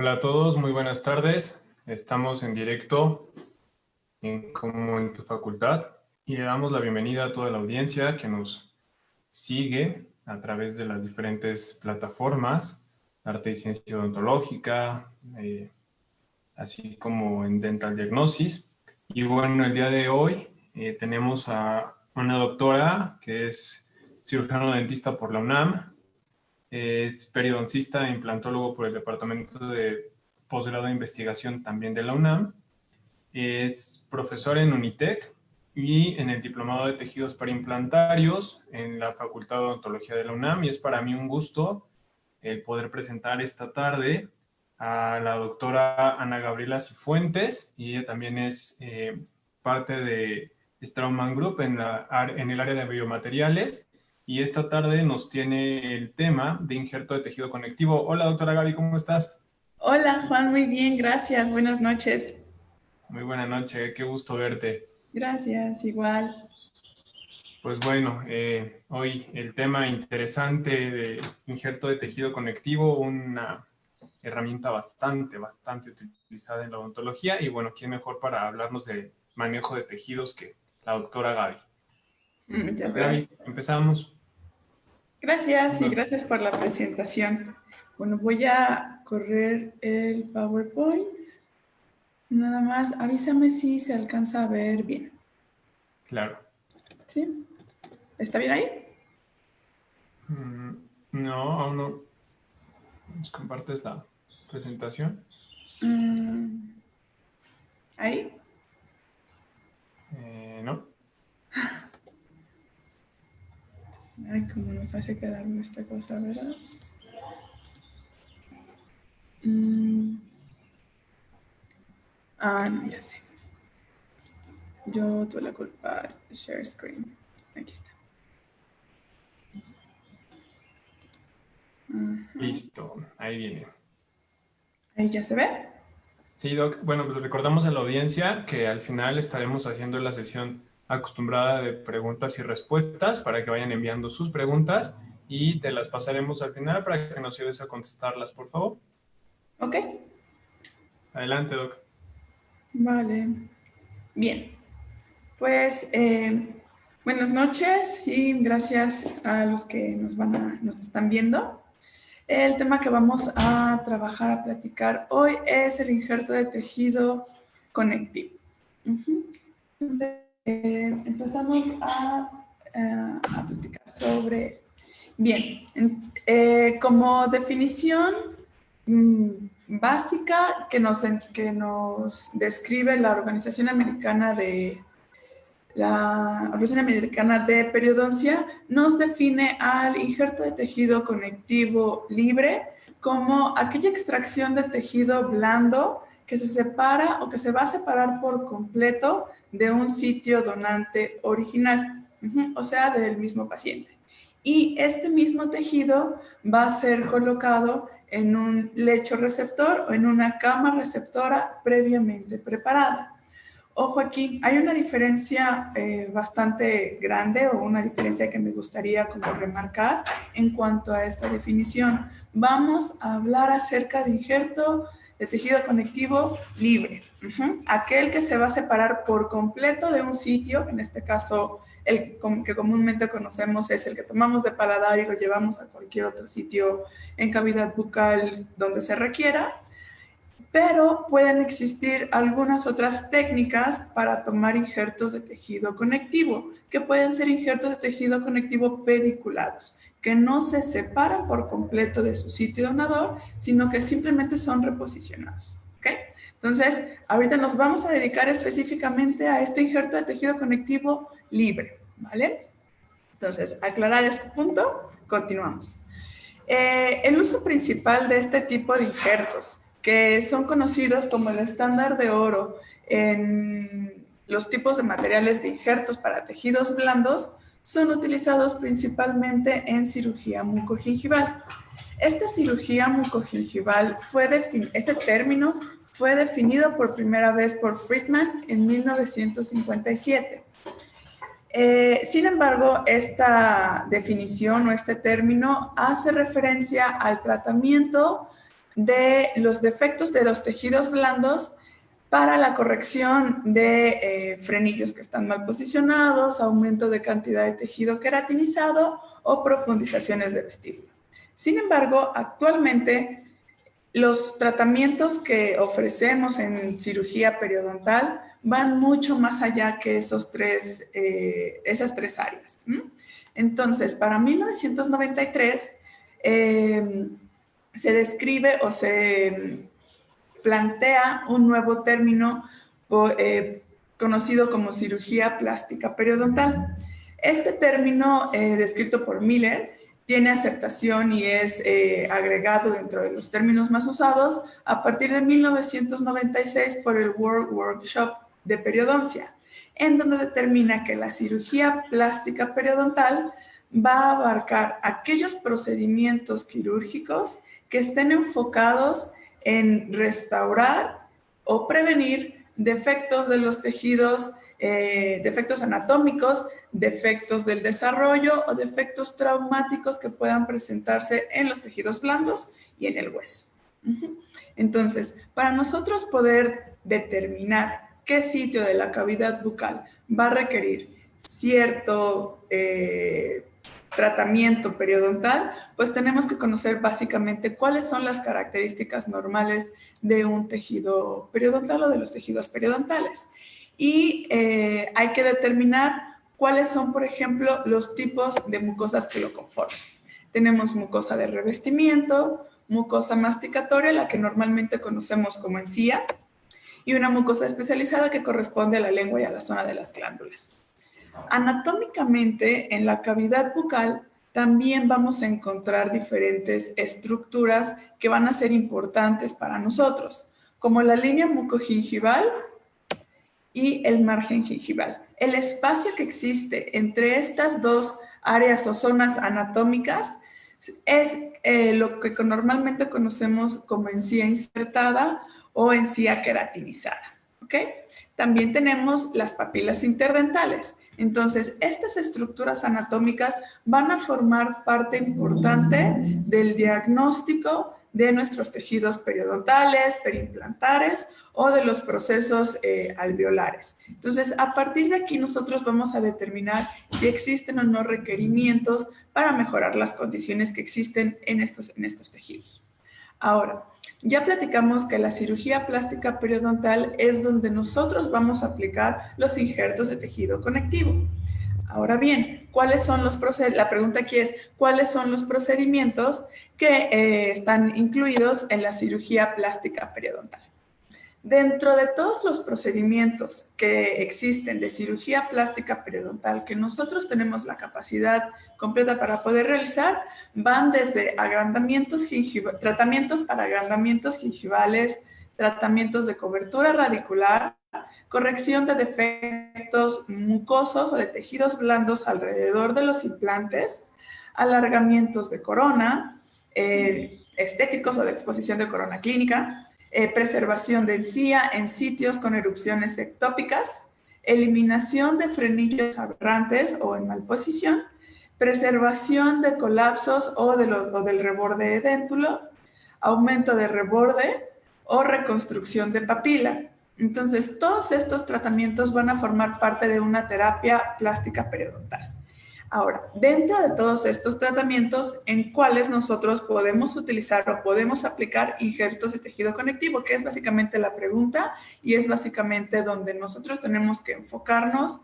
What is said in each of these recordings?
Hola a todos, muy buenas tardes. Estamos en directo como en tu facultad y le damos la bienvenida a toda la audiencia que nos sigue a través de las diferentes plataformas, Arte y Ciencia Odontológica, así como en Dental Diagnosis. Y bueno, el día de hoy tenemos a una doctora que es cirujano dentista por la UNAM, es periodoncista e implantólogo por el Departamento de Posgrado de Investigación también de la UNAM, es profesor en Unitec y en el Diplomado de Tejidos Periimplantarios en la Facultad de Odontología de la UNAM, y es para mí un gusto el poder presentar esta tarde a la doctora Ana Gabriela Cifuentes, y ella también es parte de Straumann Group en el área de biomateriales, y esta tarde nos tiene el tema de injerto de tejido conectivo. Hola, doctora Gaby, ¿cómo estás? Hola, Juan, muy bien, gracias. Buenas noches. Muy buena noche, qué gusto verte. Gracias, igual. Pues bueno, hoy el tema interesante de injerto de tejido conectivo, una herramienta bastante utilizada en la odontología, y bueno, ¿quién mejor para hablarnos de manejo de tejidos que la doctora Gaby? Muchas Gaby, gracias. empezamos. Gracias y gracias por la presentación. Bueno, voy a correr el PowerPoint. Nada más, avísame si se alcanza a ver bien. Claro. ¿Sí? ¿Está bien ahí? No, aún no. ¿Nos compartes la presentación? ¿Ahí? No. Ay, cómo nos hace quedarme esta cosa, ¿verdad? No, ya sé. Yo tuve la culpa. Share screen. Aquí está. Listo, ahí viene. ¿Ahí ya se ve? Sí, Doc. Bueno, pues recordamos a la audiencia que al final estaremos haciendo la sesión acostumbrada de preguntas y respuestas para que vayan enviando sus preguntas y te las pasaremos al final para que nos ayudes a contestarlas, por favor. Ok. Adelante, Doc. Vale. Bien. Pues buenas noches y gracias a los que nos están viendo. El tema que vamos a trabajar, a platicar hoy es el injerto de tejido conectivo. Entonces, empezamos a platicar sobre... Bien, como definición básica que nos describe la Organización Americana de Periodoncia, nos define al injerto de tejido conectivo libre como aquella extracción de tejido blando que se separa o que se va a separar por completo de un sitio donante original, o sea, del mismo paciente. Y este mismo tejido va a ser colocado en un lecho receptor o en una cama receptora previamente preparada. Ojo aquí, hay una diferencia bastante grande o una diferencia que me gustaría como remarcar en cuanto a esta definición. Vamos a hablar acerca de injerto de tejido conectivo libre. Aquel que se va a separar por completo de un sitio, en este caso el que comúnmente conocemos es el que tomamos de paladar y lo llevamos a cualquier otro sitio en cavidad bucal donde se requiera. Pero pueden existir algunas otras técnicas para tomar injertos de tejido conectivo, que pueden ser injertos de tejido conectivo pediculados, que no se separan por completo de su sitio donador, sino que simplemente son reposicionados. ¿Okay? Entonces, ahorita nos vamos a dedicar específicamente a este injerto de tejido conectivo libre, ¿vale? Entonces, aclarado este punto, continuamos. El uso principal de este tipo de injertos, que son conocidos como el estándar de oro en los tipos de materiales de injertos para tejidos blandos, son utilizados principalmente en cirugía mucogingival. Esta cirugía mucogingival este término fue definido por primera vez por Friedman en 1957. Sin embargo, esta definición o este término hace referencia al tratamiento de los defectos de los tejidos blandos para la corrección de frenillos que están mal posicionados, aumento de cantidad de tejido queratinizado o profundizaciones de vestíbulo. Sin embargo, actualmente los tratamientos que ofrecemos en cirugía periodontal van mucho más allá que esas tres áreas. Entonces, para 1993 se describe o se plantea un nuevo término conocido como cirugía plástica periodontal. Este término, descrito por Miller, tiene aceptación y es agregado dentro de los términos más usados a partir de 1996 por el World Workshop de Periodoncia, en donde determina que la cirugía plástica periodontal va a abarcar aquellos procedimientos quirúrgicos que estén enfocados en restaurar o prevenir defectos de los tejidos, defectos anatómicos, defectos del desarrollo o defectos traumáticos que puedan presentarse en los tejidos blandos y en el hueso. Entonces, para nosotros poder determinar qué sitio de la cavidad bucal va a requerir cierto tratamiento periodontal, pues tenemos que conocer básicamente cuáles son las características normales de un tejido periodontal o de los tejidos periodontales. y hay que determinar cuáles son, por ejemplo, los tipos de mucosas que lo conforman. Tenemos mucosa de revestimiento, mucosa masticatoria, la que normalmente conocemos como encía, y una mucosa especializada que corresponde a la lengua y a la zona de las glándulas. Anatómicamente, en la cavidad bucal también vamos a encontrar diferentes estructuras que van a ser importantes para nosotros, como la línea mucogingival y el margen gingival. El espacio que existe entre estas dos áreas o zonas anatómicas es lo que normalmente conocemos como encía insertada o encía queratinizada. ¿Ok? También tenemos las papilas interdentales. Entonces, estas estructuras anatómicas van a formar parte importante del diagnóstico de nuestros tejidos periodontales, periimplantares o de los procesos alveolares. Entonces, a partir de aquí nosotros vamos a determinar si existen o no requerimientos para mejorar las condiciones que existen en estos tejidos. Ahora, ya platicamos que la cirugía plástica periodontal es donde nosotros vamos a aplicar los injertos de tejido conectivo. Ahora bien, ¿cuáles son los procedimientos? La pregunta aquí es, ¿cuáles son los procedimientos que están incluidos en la cirugía plástica periodontal? Dentro de todos los procedimientos que existen de cirugía plástica periodontal que nosotros tenemos la capacidad completa para poder realizar, van desde tratamientos para agrandamientos gingivales, tratamientos de cobertura radicular, corrección de defectos mucosos o de tejidos blandos alrededor de los implantes, alargamientos de corona, estéticos o de exposición de corona clínica, preservación de encía en sitios con erupciones ectópicas, eliminación de frenillos aberrantes o en malposición, preservación de colapsos o del reborde edéntulo, aumento de reborde o reconstrucción de papila. Entonces, todos estos tratamientos van a formar parte de una terapia plástica periodontal. Ahora, dentro de todos estos tratamientos, ¿en cuáles nosotros podemos utilizar o podemos aplicar injertos de tejido conectivo? Que es básicamente la pregunta y es básicamente donde nosotros tenemos que enfocarnos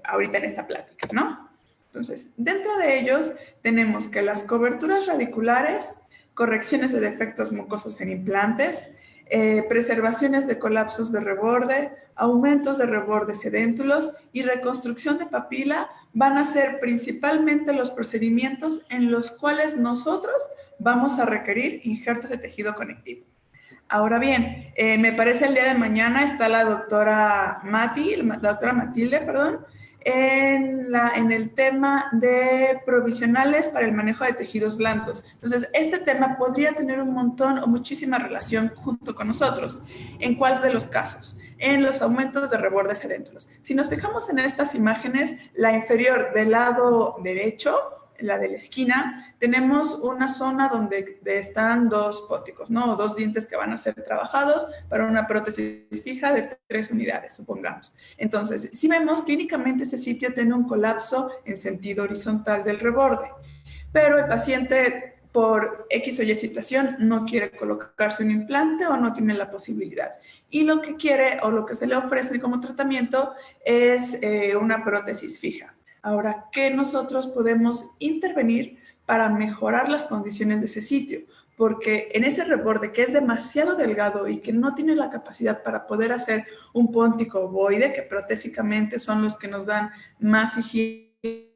ahorita en esta plática, ¿no? Entonces, dentro de ellos tenemos que las coberturas radiculares, correcciones de defectos mucosos en implantes, preservaciones de colapsos de reborde, aumentos de rebordes edéntulos y reconstrucción de papila van a ser principalmente los procedimientos en los cuales nosotros vamos a requerir injertos de tejido conectivo. Ahora bien, me parece el día de mañana está la doctora Matilde, perdón, en el tema de provisionales para el manejo de tejidos blandos. Entonces, este tema podría tener un montón o muchísima relación junto con nosotros. ¿En cuál de los casos? En los aumentos de rebordes edéntulos. Si nos fijamos en estas imágenes, la inferior del lado derecho, la de la esquina, tenemos una zona donde están dos pónticos, ¿no? O dos dientes que van a ser trabajados para una prótesis fija de 3 unidades, supongamos. Entonces, si vemos, clínicamente ese sitio tiene un colapso en sentido horizontal del reborde, pero el paciente, por X o Y situación, no quiere colocarse un implante o no tiene la posibilidad. Y lo que quiere o lo que se le ofrece como tratamiento es una prótesis fija. Ahora, ¿qué nosotros podemos intervenir para mejorar las condiciones de ese sitio? Porque en ese reborde que es demasiado delgado y que no tiene la capacidad para poder hacer un póntico ovoide, que protésicamente son los que nos dan más higiene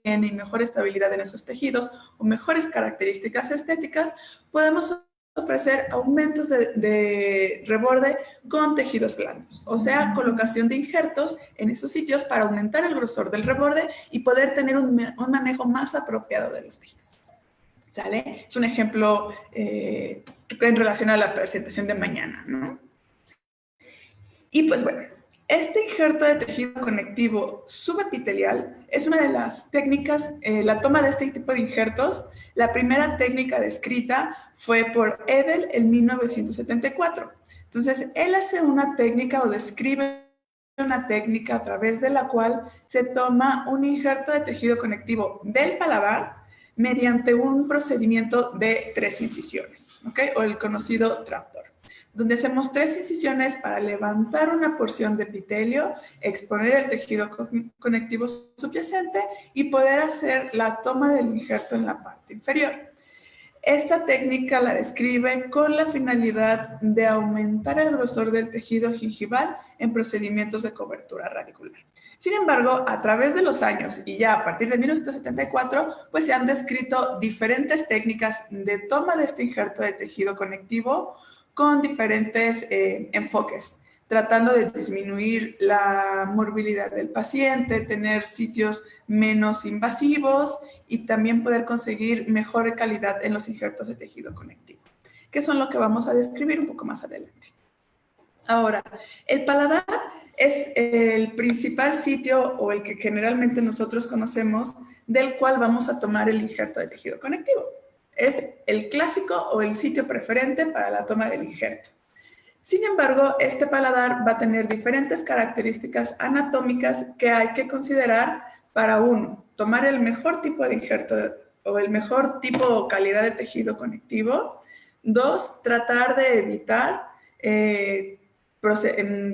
y mejor estabilidad en esos tejidos o mejores características estéticas, podemos ofrecer aumentos de reborde con tejidos blandos, o sea, colocación de injertos en esos sitios para aumentar el grosor del reborde y poder tener un manejo más apropiado de los tejidos. ¿Sale? Es un ejemplo en relación a la presentación de mañana, ¿no? Y pues bueno, este injerto de tejido conectivo subepitelial es una de las técnicas, la toma de este tipo de injertos, la primera técnica descrita fue por Edel en 1974. Entonces, él hace una técnica o describe una técnica a través de la cual se toma un injerto de tejido conectivo del paladar mediante un procedimiento de 3 incisiones, ¿ok? O el conocido trapdoor. donde hacemos 3 incisiones para levantar una porción de epitelio, exponer el tejido conectivo subyacente y poder hacer la toma del injerto en la parte inferior. Esta técnica la describe con la finalidad de aumentar el grosor del tejido gingival en procedimientos de cobertura radicular. Sin embargo, a través de los años y ya a partir de 1974, pues se han descrito diferentes técnicas de toma de este injerto de tejido conectivo con diferentes enfoques, tratando de disminuir la morbilidad del paciente, tener sitios menos invasivos y también poder conseguir mejor calidad en los injertos de tejido conectivo, que son lo que vamos a describir un poco más adelante. Ahora, el paladar es el principal sitio o el que generalmente nosotros conocemos del cual vamos a tomar el injerto de tejido conectivo. Es el clásico o el sitio preferente para la toma del injerto. Sin embargo, este paladar va a tener diferentes características anatómicas que hay que considerar para, uno, tomar el mejor tipo de injerto o el mejor tipo o calidad de tejido conectivo. Dos, tratar de evitar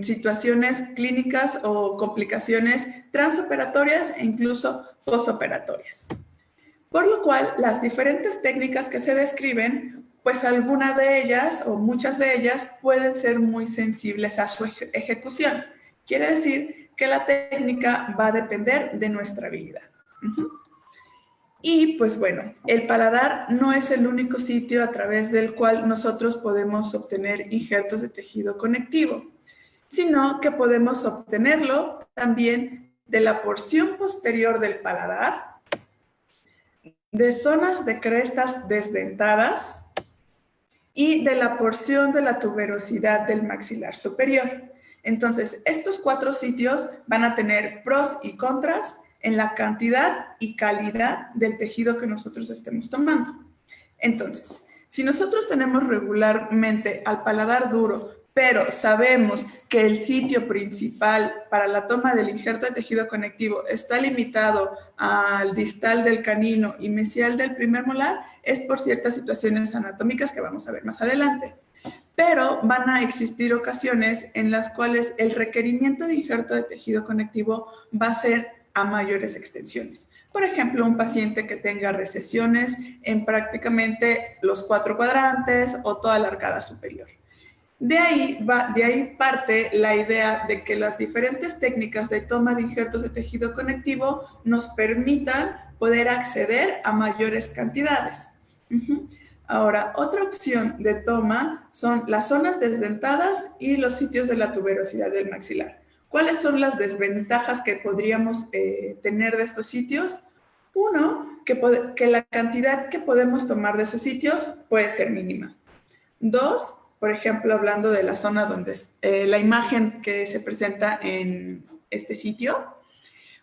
situaciones clínicas o complicaciones transoperatorias e incluso posoperatorias. Por lo cual, las diferentes técnicas que se describen, pues algunas de ellas o muchas de ellas pueden ser muy sensibles a su ejecución. Quiere decir que la técnica va a depender de nuestra habilidad. Y pues bueno, el paladar no es el único sitio a través del cual nosotros podemos obtener injertos de tejido conectivo, sino que podemos obtenerlo también de la porción posterior del paladar, de zonas de crestas desdentadas y de la porción de la tuberosidad del maxilar superior. Entonces, estos 4 sitios van a tener pros y contras en la cantidad y calidad del tejido que nosotros estemos tomando. Entonces, si nosotros tenemos regularmente al paladar duro, pero sabemos que el sitio principal para la toma del injerto de tejido conectivo está limitado al distal del canino y mesial del primer molar, es por ciertas situaciones anatómicas que vamos a ver más adelante. Pero van a existir ocasiones en las cuales el requerimiento de injerto de tejido conectivo va a ser a mayores extensiones. Por ejemplo, un paciente que tenga recesiones en prácticamente los 4 cuadrantes o toda la arcada superior. De ahí parte la idea de que las diferentes técnicas de toma de injertos de tejido conectivo nos permitan poder acceder a mayores cantidades. Ahora, otra opción de toma son las zonas desdentadas y los sitios de la tuberosidad del maxilar. ¿Cuáles son las desventajas que podríamos tener de estos sitios? Uno, que la cantidad que podemos tomar de esos sitios puede ser mínima. Dos, por ejemplo, hablando de la zona donde la imagen que se presenta en este sitio,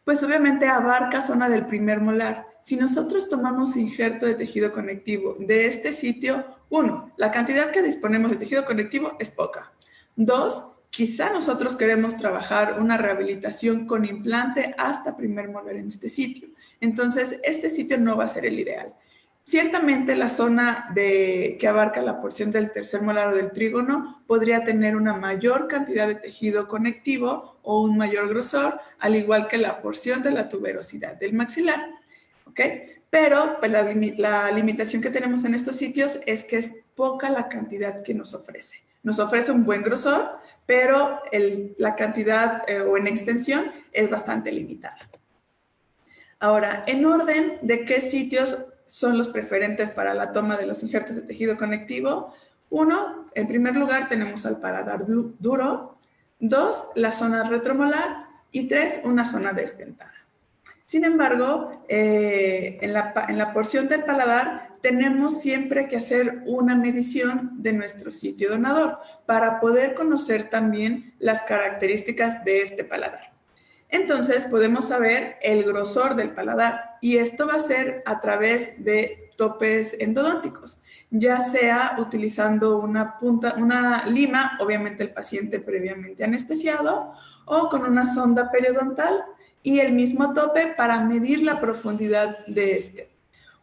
pues obviamente abarca zona del primer molar. Si nosotros tomamos injerto de tejido conectivo de este sitio, uno, la cantidad que disponemos de tejido conectivo es poca. Dos, quizá nosotros queremos trabajar una rehabilitación con implante hasta primer molar en este sitio. Entonces, este sitio no va a ser el ideal. Ciertamente la zona que abarca la porción del tercer molar o del trígono podría tener una mayor cantidad de tejido conectivo o un mayor grosor, al igual que la porción de la tuberosidad del maxilar. ¿Ok? Pero pues, la limitación que tenemos en estos sitios es que es poca la cantidad que nos ofrece. Nos ofrece un buen grosor, pero la cantidad o en extensión es bastante limitada. Ahora, en orden de qué sitios son los preferentes para la toma de los injertos de tejido conectivo. Uno, en primer lugar, tenemos al paladar duro. Dos, la zona retromolar. Y tres, una zona desdentada. Sin embargo, en la porción del paladar tenemos siempre que hacer una medición de nuestro sitio donador para poder conocer también las características de este paladar. Entonces podemos saber el grosor del paladar y esto va a ser a través de topes endodónticos, ya sea utilizando una lima, obviamente el paciente previamente anestesiado, o con una sonda periodontal y el mismo tope para medir la profundidad de este.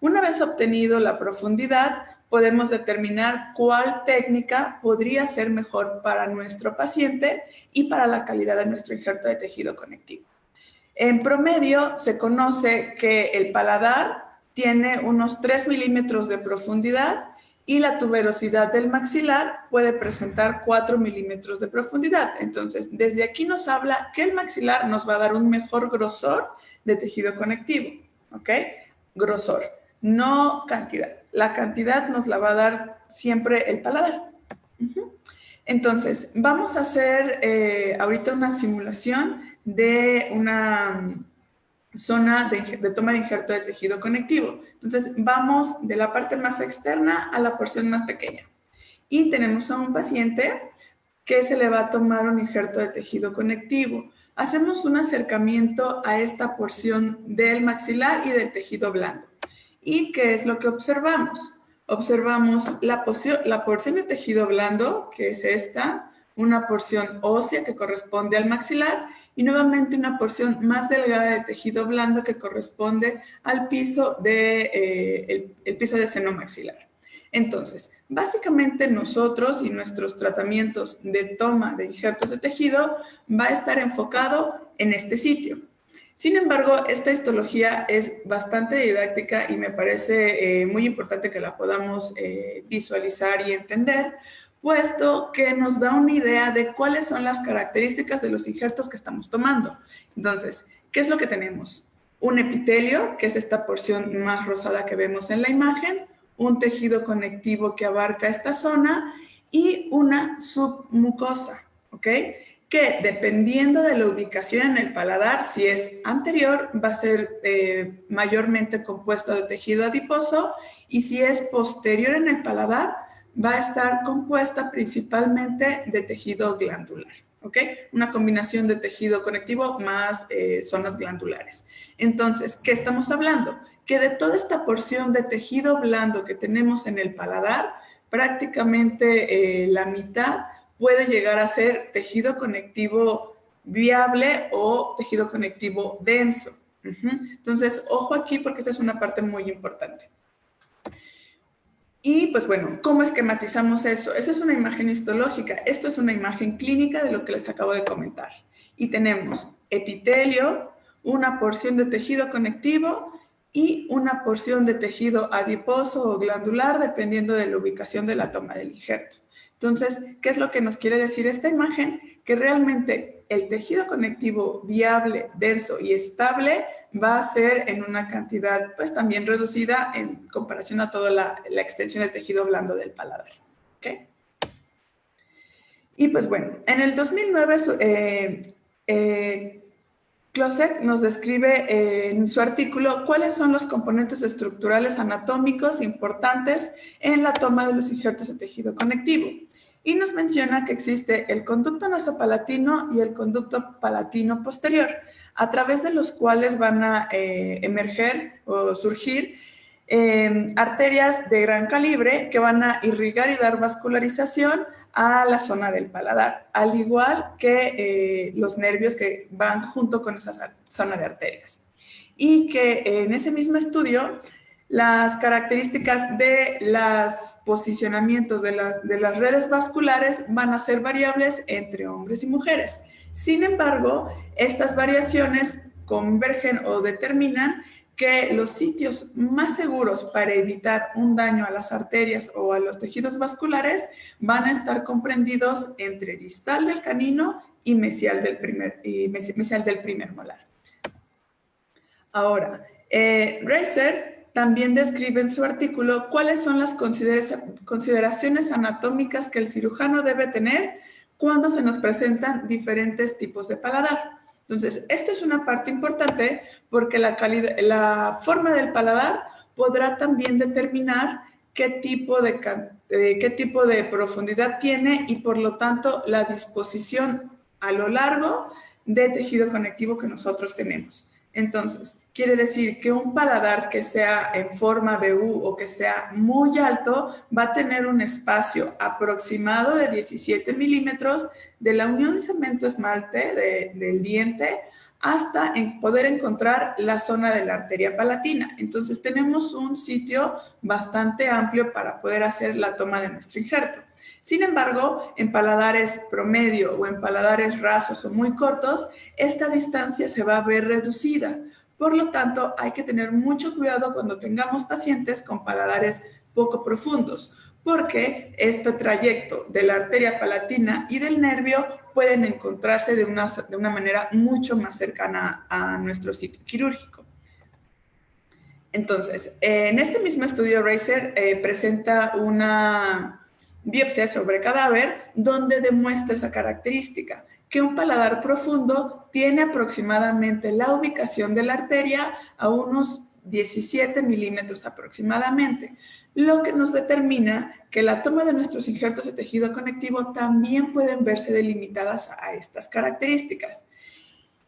Una vez obtenido la profundidad, podemos determinar cuál técnica podría ser mejor para nuestro paciente y para la calidad de nuestro injerto de tejido conectivo. En promedio, se conoce que el paladar tiene unos 3 milímetros de profundidad y la tuberosidad del maxilar puede presentar 4 milímetros de profundidad. Entonces, desde aquí nos habla que el maxilar nos va a dar un mejor grosor de tejido conectivo, ¿ok? Grosor, no cantidad. La cantidad nos la va a dar siempre el paladar. Entonces, vamos a hacer ahorita una simulación de una zona de toma de injerto de tejido conectivo. Entonces, vamos de la parte más externa a la porción más pequeña. Y tenemos a un paciente que se le va a tomar un injerto de tejido conectivo. Hacemos un acercamiento a esta porción del maxilar y del tejido blando. ¿Y qué es lo que observamos? Observamos la porción de tejido blando, que es esta, una porción ósea que corresponde al maxilar y nuevamente una porción más delgada de tejido blando que corresponde al piso el piso de seno maxilar. Entonces, básicamente nosotros y nuestros tratamientos de toma de injertos de tejido va a estar enfocado en este sitio. Sin embargo, esta histología es bastante didáctica y me parece muy importante que la podamos visualizar y entender, puesto que nos da una idea de cuáles son las características de los injertos que estamos tomando. Entonces, ¿qué es lo que tenemos? Un epitelio, que es esta porción más rosada que vemos en la imagen, un tejido conectivo que abarca esta zona y una submucosa, ¿ok? Que dependiendo de la ubicación en el paladar, si es anterior, va a ser mayormente compuesto de tejido adiposo y si es posterior en el paladar, va a estar compuesta principalmente de tejido glandular, ¿ok? Una combinación de tejido conectivo más zonas glandulares. Entonces, ¿qué estamos hablando? Que de toda esta porción de tejido blando que tenemos en el paladar, prácticamente la mitad puede llegar a ser tejido conectivo viable o tejido conectivo denso. Entonces, ojo aquí porque esta es una parte muy importante. Y pues bueno, ¿cómo esquematizamos eso? Esa es una imagen histológica. Esto es una imagen clínica de lo que les acabo de comentar. Y tenemos epitelio, una porción de tejido conectivo y una porción de tejido adiposo o glandular, dependiendo de la ubicación de la toma del injerto. Entonces, ¿qué es lo que nos quiere decir esta imagen? Que realmente el tejido conectivo viable, denso y estable va a ser en una cantidad pues también reducida en comparación a toda la extensión del tejido blando del paladar. ¿Okay? Y pues bueno, en el 2009 Klosek nos describe en su artículo cuáles son los componentes estructurales anatómicos importantes en la toma de los injertos de tejido conectivo. Y nos menciona que existe el conducto nasopalatino y el conducto palatino posterior, a través de los cuales van a emerger o surgir arterias de gran calibre que van a irrigar y dar vascularización a la zona del paladar, al igual que los nervios que van junto con esa zona de arterias. Y que en ese mismo estudio, las características de los posicionamientos de las redes vasculares van a ser variables entre hombres y mujeres. Sin embargo, estas variaciones convergen o determinan que los sitios más seguros para evitar un daño a las arterias o a los tejidos vasculares van a estar comprendidos entre distal del canino y mesial del primer molar. Ahora, Reiser también describe en su artículo cuáles son las consideraciones anatómicas que el cirujano debe tener cuando se nos presentan diferentes tipos de paladar. Entonces, esto es una parte importante porque la forma del paladar podrá también determinar qué tipo de profundidad tiene y, por lo tanto, la disposición a lo largo de tejido conectivo que nosotros tenemos. Entonces, quiere decir que un paladar que sea en forma BU o que sea muy alto va a tener un espacio aproximado de 17 milímetros de la unión de cemento esmalte del diente hasta poder encontrar la zona de la arteria palatina. Entonces tenemos un sitio bastante amplio para poder hacer la toma de nuestro injerto. Sin embargo, en paladares promedio o en paladares rasos o muy cortos, esta distancia se va a ver reducida. Por lo tanto, hay que tener mucho cuidado cuando tengamos pacientes con paladares poco profundos, porque este trayecto de la arteria palatina y del nervio pueden encontrarse de una manera mucho más cercana a nuestro sitio quirúrgico. Entonces, en este mismo estudio, Reiser presenta una biopsia sobre cadáver donde demuestra esa característica, que un paladar profundo tiene aproximadamente la ubicación de la arteria a unos 17 milímetros aproximadamente, lo que nos determina que la toma de nuestros injertos de tejido conectivo también pueden verse delimitadas a estas características.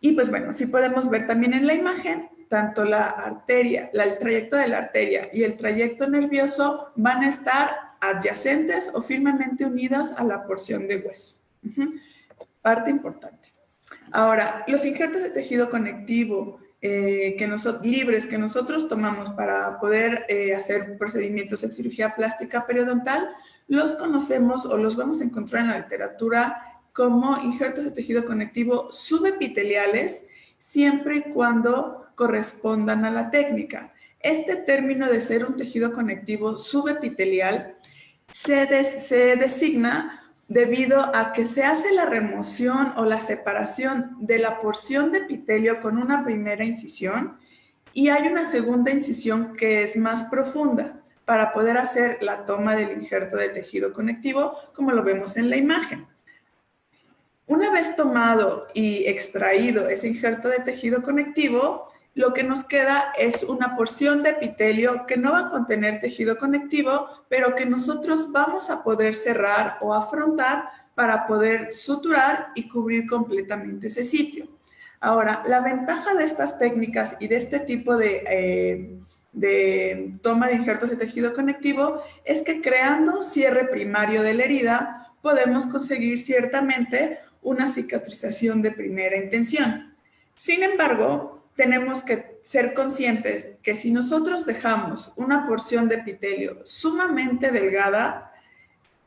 Y pues bueno, sí podemos ver también en la imagen, tanto la arteria, el trayecto de la arteria y el trayecto nervioso van a estar adyacentes o firmemente unidos a la porción de hueso. Parte importante. Ahora, los injertos de tejido conectivo libres que nosotros tomamos para poder hacer procedimientos en cirugía plástica periodontal, los conocemos o los vamos a encontrar en la literatura como injertos de tejido conectivo subepiteliales, siempre y cuando correspondan a la técnica. Este término de ser un tejido conectivo subepitelial se designa debido a que se hace la remoción o la separación de la porción de epitelio con una primera incisión y hay una segunda incisión que es más profunda para poder hacer la toma del injerto de tejido conectivo, como lo vemos en la imagen. Una vez tomado y extraído ese injerto de tejido conectivo, lo que nos queda es una porción de epitelio que no va a contener tejido conectivo, pero que nosotros vamos a poder cerrar o afrontar para poder suturar y cubrir completamente ese sitio. Ahora, la ventaja de estas técnicas y de este tipo de toma de injertos de tejido conectivo es que creando un cierre primario de la herida, podemos conseguir ciertamente una cicatrización de primera intención. Sin embargo, tenemos que ser conscientes que si nosotros dejamos una porción de epitelio sumamente delgada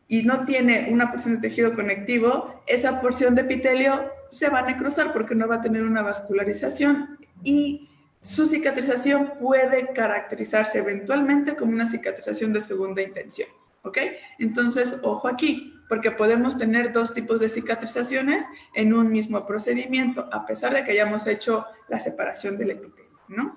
y no tiene una porción de tejido conectivo, esa porción de epitelio se va a necrosar porque no va a tener una vascularización y su cicatrización puede caracterizarse eventualmente como una cicatrización de segunda intención. ¿Ok? Entonces, ojo aquí, porque podemos tener dos tipos de cicatrizaciones en un mismo procedimiento, a pesar de que hayamos hecho la separación del epitelio, ¿no?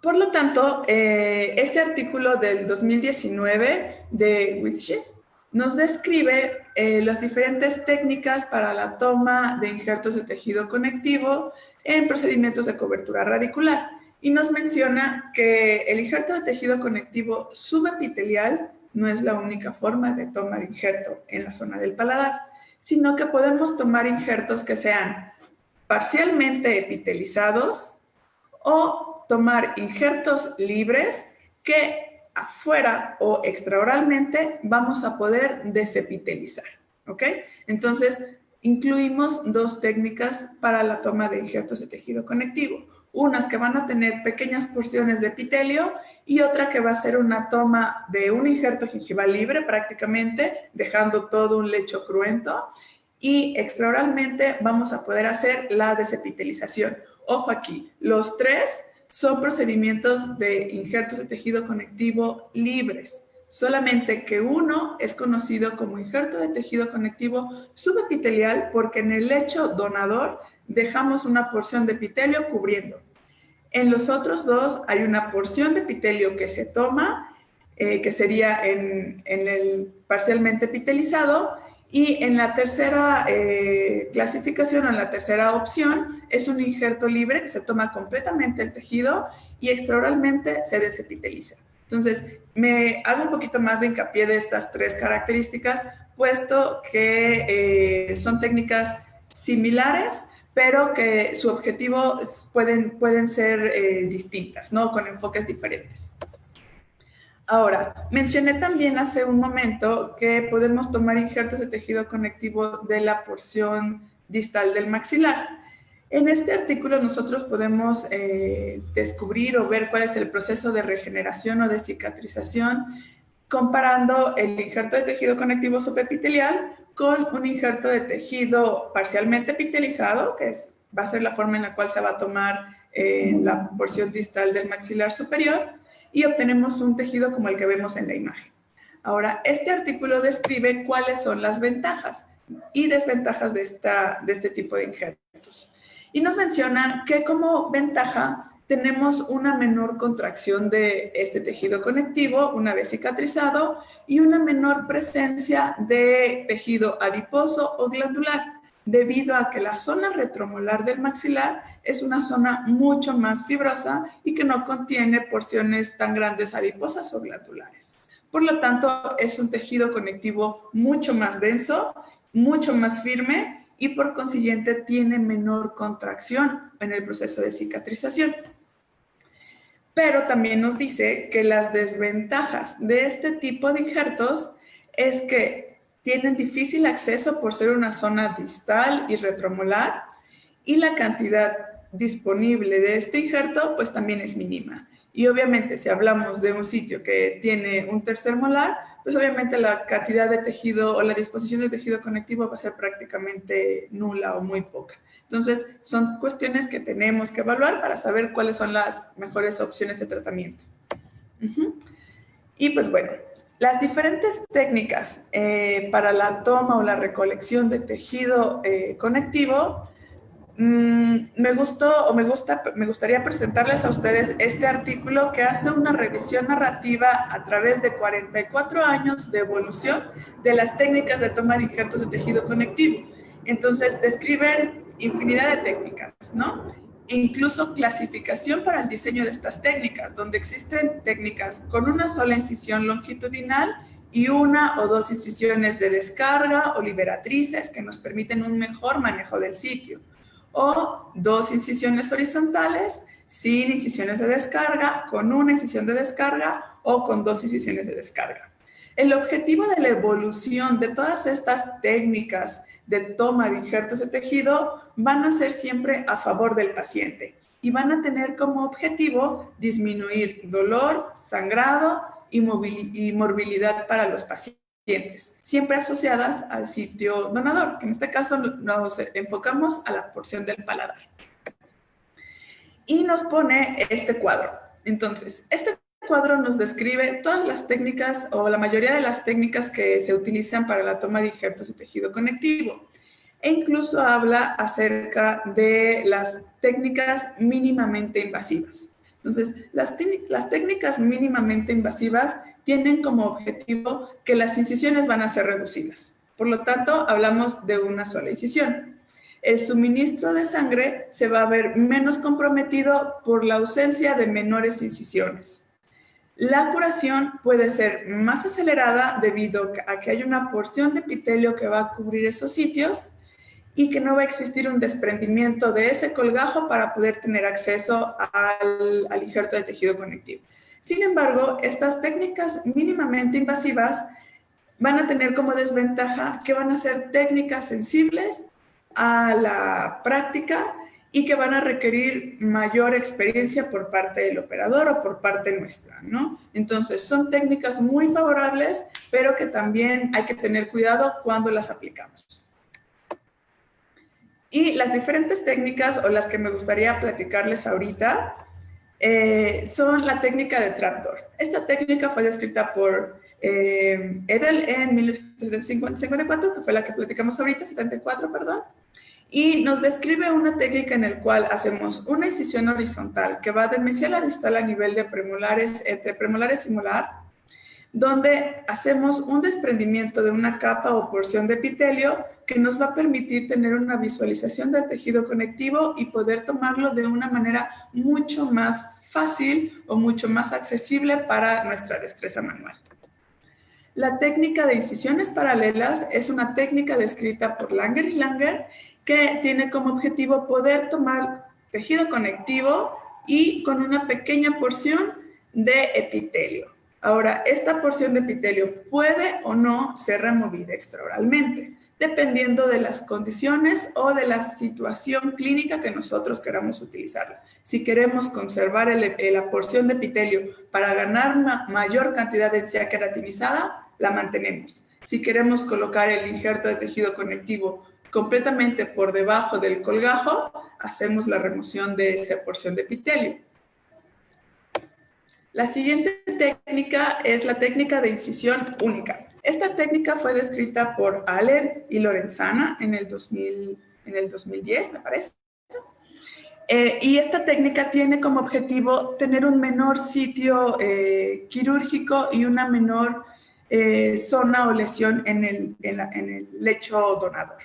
Por lo tanto, este artículo del 2019 de Witsche nos describe las diferentes técnicas para la toma de injertos de tejido conectivo en procedimientos de cobertura radicular. Y nos menciona que el injerto de tejido conectivo subepitelial no es la única forma de toma de injerto en la zona del paladar, sino que podemos tomar injertos que sean parcialmente epitelizados o tomar injertos libres que afuera o extraoralmente vamos a poder desepitelizar, ¿ok? Entonces, incluimos dos técnicas para la toma de injertos de tejido conectivo. Unas que van a tener pequeñas porciones de epitelio y otra que va a ser una toma de un injerto gingival libre prácticamente, dejando todo un lecho cruento. Y extraoralmente vamos a poder hacer la desepitelización. Ojo aquí, los tres son procedimientos de injertos de tejido conectivo libres. Solamente que uno es conocido como injerto de tejido conectivo subepitelial porque en el lecho donador dejamos una porción de epitelio cubriendo. En los otros dos hay una porción de epitelio que se toma, que sería en el parcialmente epitelizado, y en la tercera clasificación, o en la tercera opción, es un injerto libre que se toma completamente el tejido y extraoralmente se desepiteliza. Entonces, me hago un poquito más de hincapié de estas tres características, puesto que son técnicas similares, pero que su objetivo pueden ser distintas, ¿no? Con enfoques diferentes. Ahora, mencioné también hace un momento que podemos tomar injertos de tejido conectivo de la porción distal del maxilar. En este artículo nosotros podemos descubrir o ver cuál es el proceso de regeneración o de cicatrización comparando el injerto de tejido conectivo subepitelial con un injerto de tejido parcialmente epitelizado, que va a ser la forma en la cual se va a tomar la porción distal del maxilar superior, y obtenemos un tejido como el que vemos en la imagen. Ahora, este artículo describe cuáles son las ventajas y desventajas de este tipo de injertos. Y nos menciona que como ventaja tenemos una menor contracción de este tejido conectivo una vez cicatrizado y una menor presencia de tejido adiposo o glandular, debido a que la zona retromolar del maxilar es una zona mucho más fibrosa y que no contiene porciones tan grandes adiposas o glandulares. Por lo tanto, es un tejido conectivo mucho más denso, mucho más firme y por consiguiente tiene menor contracción en el proceso de cicatrización. Pero también nos dice que las desventajas de este tipo de injertos es que tienen difícil acceso por ser una zona distal y retromolar y la cantidad disponible de este injerto pues también es mínima. Y obviamente si hablamos de un sitio que tiene un tercer molar, pues obviamente la cantidad de tejido o la disposición de tejido conectivo va a ser prácticamente nula o muy poca. Entonces, son cuestiones que tenemos que evaluar para saber cuáles son las mejores opciones de tratamiento. Y pues bueno, las diferentes técnicas para la toma o la recolección de tejido conectivo, me gustaría presentarles a ustedes este artículo que hace una revisión narrativa a través de 44 años de evolución de las técnicas de toma de injertos de tejido conectivo. Entonces, describen infinidad de técnicas, ¿no? E incluso clasificación para el diseño de estas técnicas, donde existen técnicas con una sola incisión longitudinal y una o dos incisiones de descarga o liberatrices que nos permiten un mejor manejo del sitio, o dos incisiones horizontales sin incisiones de descarga, con una incisión de descarga o con dos incisiones de descarga. El objetivo de la evolución de todas estas técnicas de toma de injertos de tejido van a ser siempre a favor del paciente y van a tener como objetivo disminuir dolor, sangrado y morbilidad para los pacientes, siempre asociadas al sitio donador, que en este caso nos enfocamos a la porción del paladar. Y nos pone este cuadro. Entonces, este cuadro nos describe todas las técnicas o la mayoría de las técnicas que se utilizan para la toma de injertos de tejido conectivo. E incluso habla acerca de las técnicas mínimamente invasivas. Entonces, las técnicas mínimamente invasivas tienen como objetivo que las incisiones van a ser reducidas. Por lo tanto, hablamos de una sola incisión. El suministro de sangre se va a ver menos comprometido por la ausencia de menores incisiones. La curación puede ser más acelerada debido a que hay una porción de epitelio que va a cubrir esos sitios y que no va a existir un desprendimiento de ese colgajo para poder tener acceso al injerto de tejido conectivo. Sin embargo, estas técnicas mínimamente invasivas van a tener como desventaja que van a ser técnicas sensibles a la práctica y que van a requerir mayor experiencia por parte del operador o por parte nuestra, ¿no? Entonces, son técnicas muy favorables, pero que también hay que tener cuidado cuando las aplicamos. Y las diferentes técnicas o las que me gustaría platicarles ahorita son la técnica de trapdoor. Esta técnica fue descrita por Edel en 1954, que fue la que platicamos ahorita, 74, perdón. Y nos describe una técnica en la cual hacemos una incisión horizontal que va de mesial a distal a nivel de premolares, entre premolares y molar, donde hacemos un desprendimiento de una capa o porción de epitelio que nos va a permitir tener una visualización del tejido conectivo y poder tomarlo de una manera mucho más fácil o mucho más accesible para nuestra destreza manual. La técnica de incisiones paralelas es una técnica descrita por Langer y Langer que tiene como objetivo poder tomar tejido conectivo y con una pequeña porción de epitelio. Ahora, esta porción de epitelio puede o no ser removida extraoralmente. dependiendo de las condiciones o de la situación clínica que nosotros queramos utilizarla. Si queremos conservar la porción de epitelio para ganar una mayor cantidad de encía queratinizada, la mantenemos. Si queremos colocar el injerto de tejido conectivo completamente por debajo del colgajo, hacemos la remoción de esa porción de epitelio. La siguiente técnica es la técnica de incisión única. Esta técnica fue descrita por Allen y Lorenzana en el 2010, me parece. Y esta técnica tiene como objetivo tener un menor sitio quirúrgico y una menor zona o lesión en el lecho donador.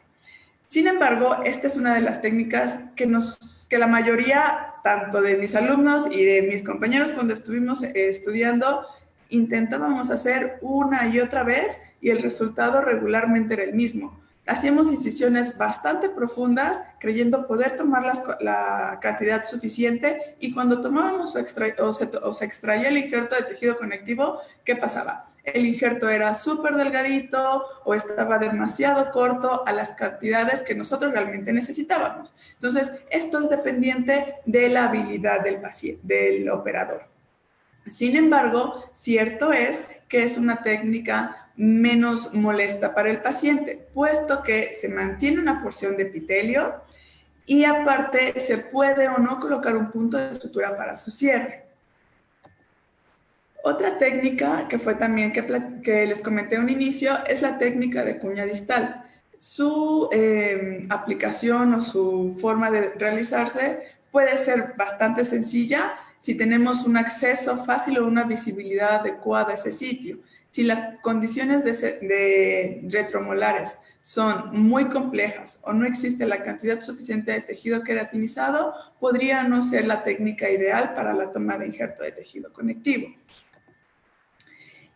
Sin embargo, esta es una de las técnicas que la mayoría, tanto de mis alumnos y de mis compañeros cuando estuvimos estudiando, intentábamos hacer una y otra vez y el resultado regularmente era el mismo. Hacíamos incisiones bastante profundas, creyendo poder tomar la cantidad suficiente, y cuando tomábamos o se extraía el injerto de tejido conectivo, ¿qué pasaba? El injerto era súper delgadito o estaba demasiado corto a las cantidades que nosotros realmente necesitábamos. Entonces, esto es dependiente de la habilidad del paciente, del operador. Sin embargo, cierto es que es una técnica menos molesta para el paciente, puesto que se mantiene una porción de epitelio y aparte se puede o no colocar un punto de sutura para su cierre. Otra técnica que fue también que les comenté a un inicio es la técnica de cuña distal. Su aplicación o su forma de realizarse puede ser bastante sencilla si tenemos un acceso fácil o una visibilidad adecuada a ese sitio. Si las condiciones de retromolares son muy complejas o no existe la cantidad suficiente de tejido queratinizado, podría no ser la técnica ideal para la toma de injerto de tejido conectivo.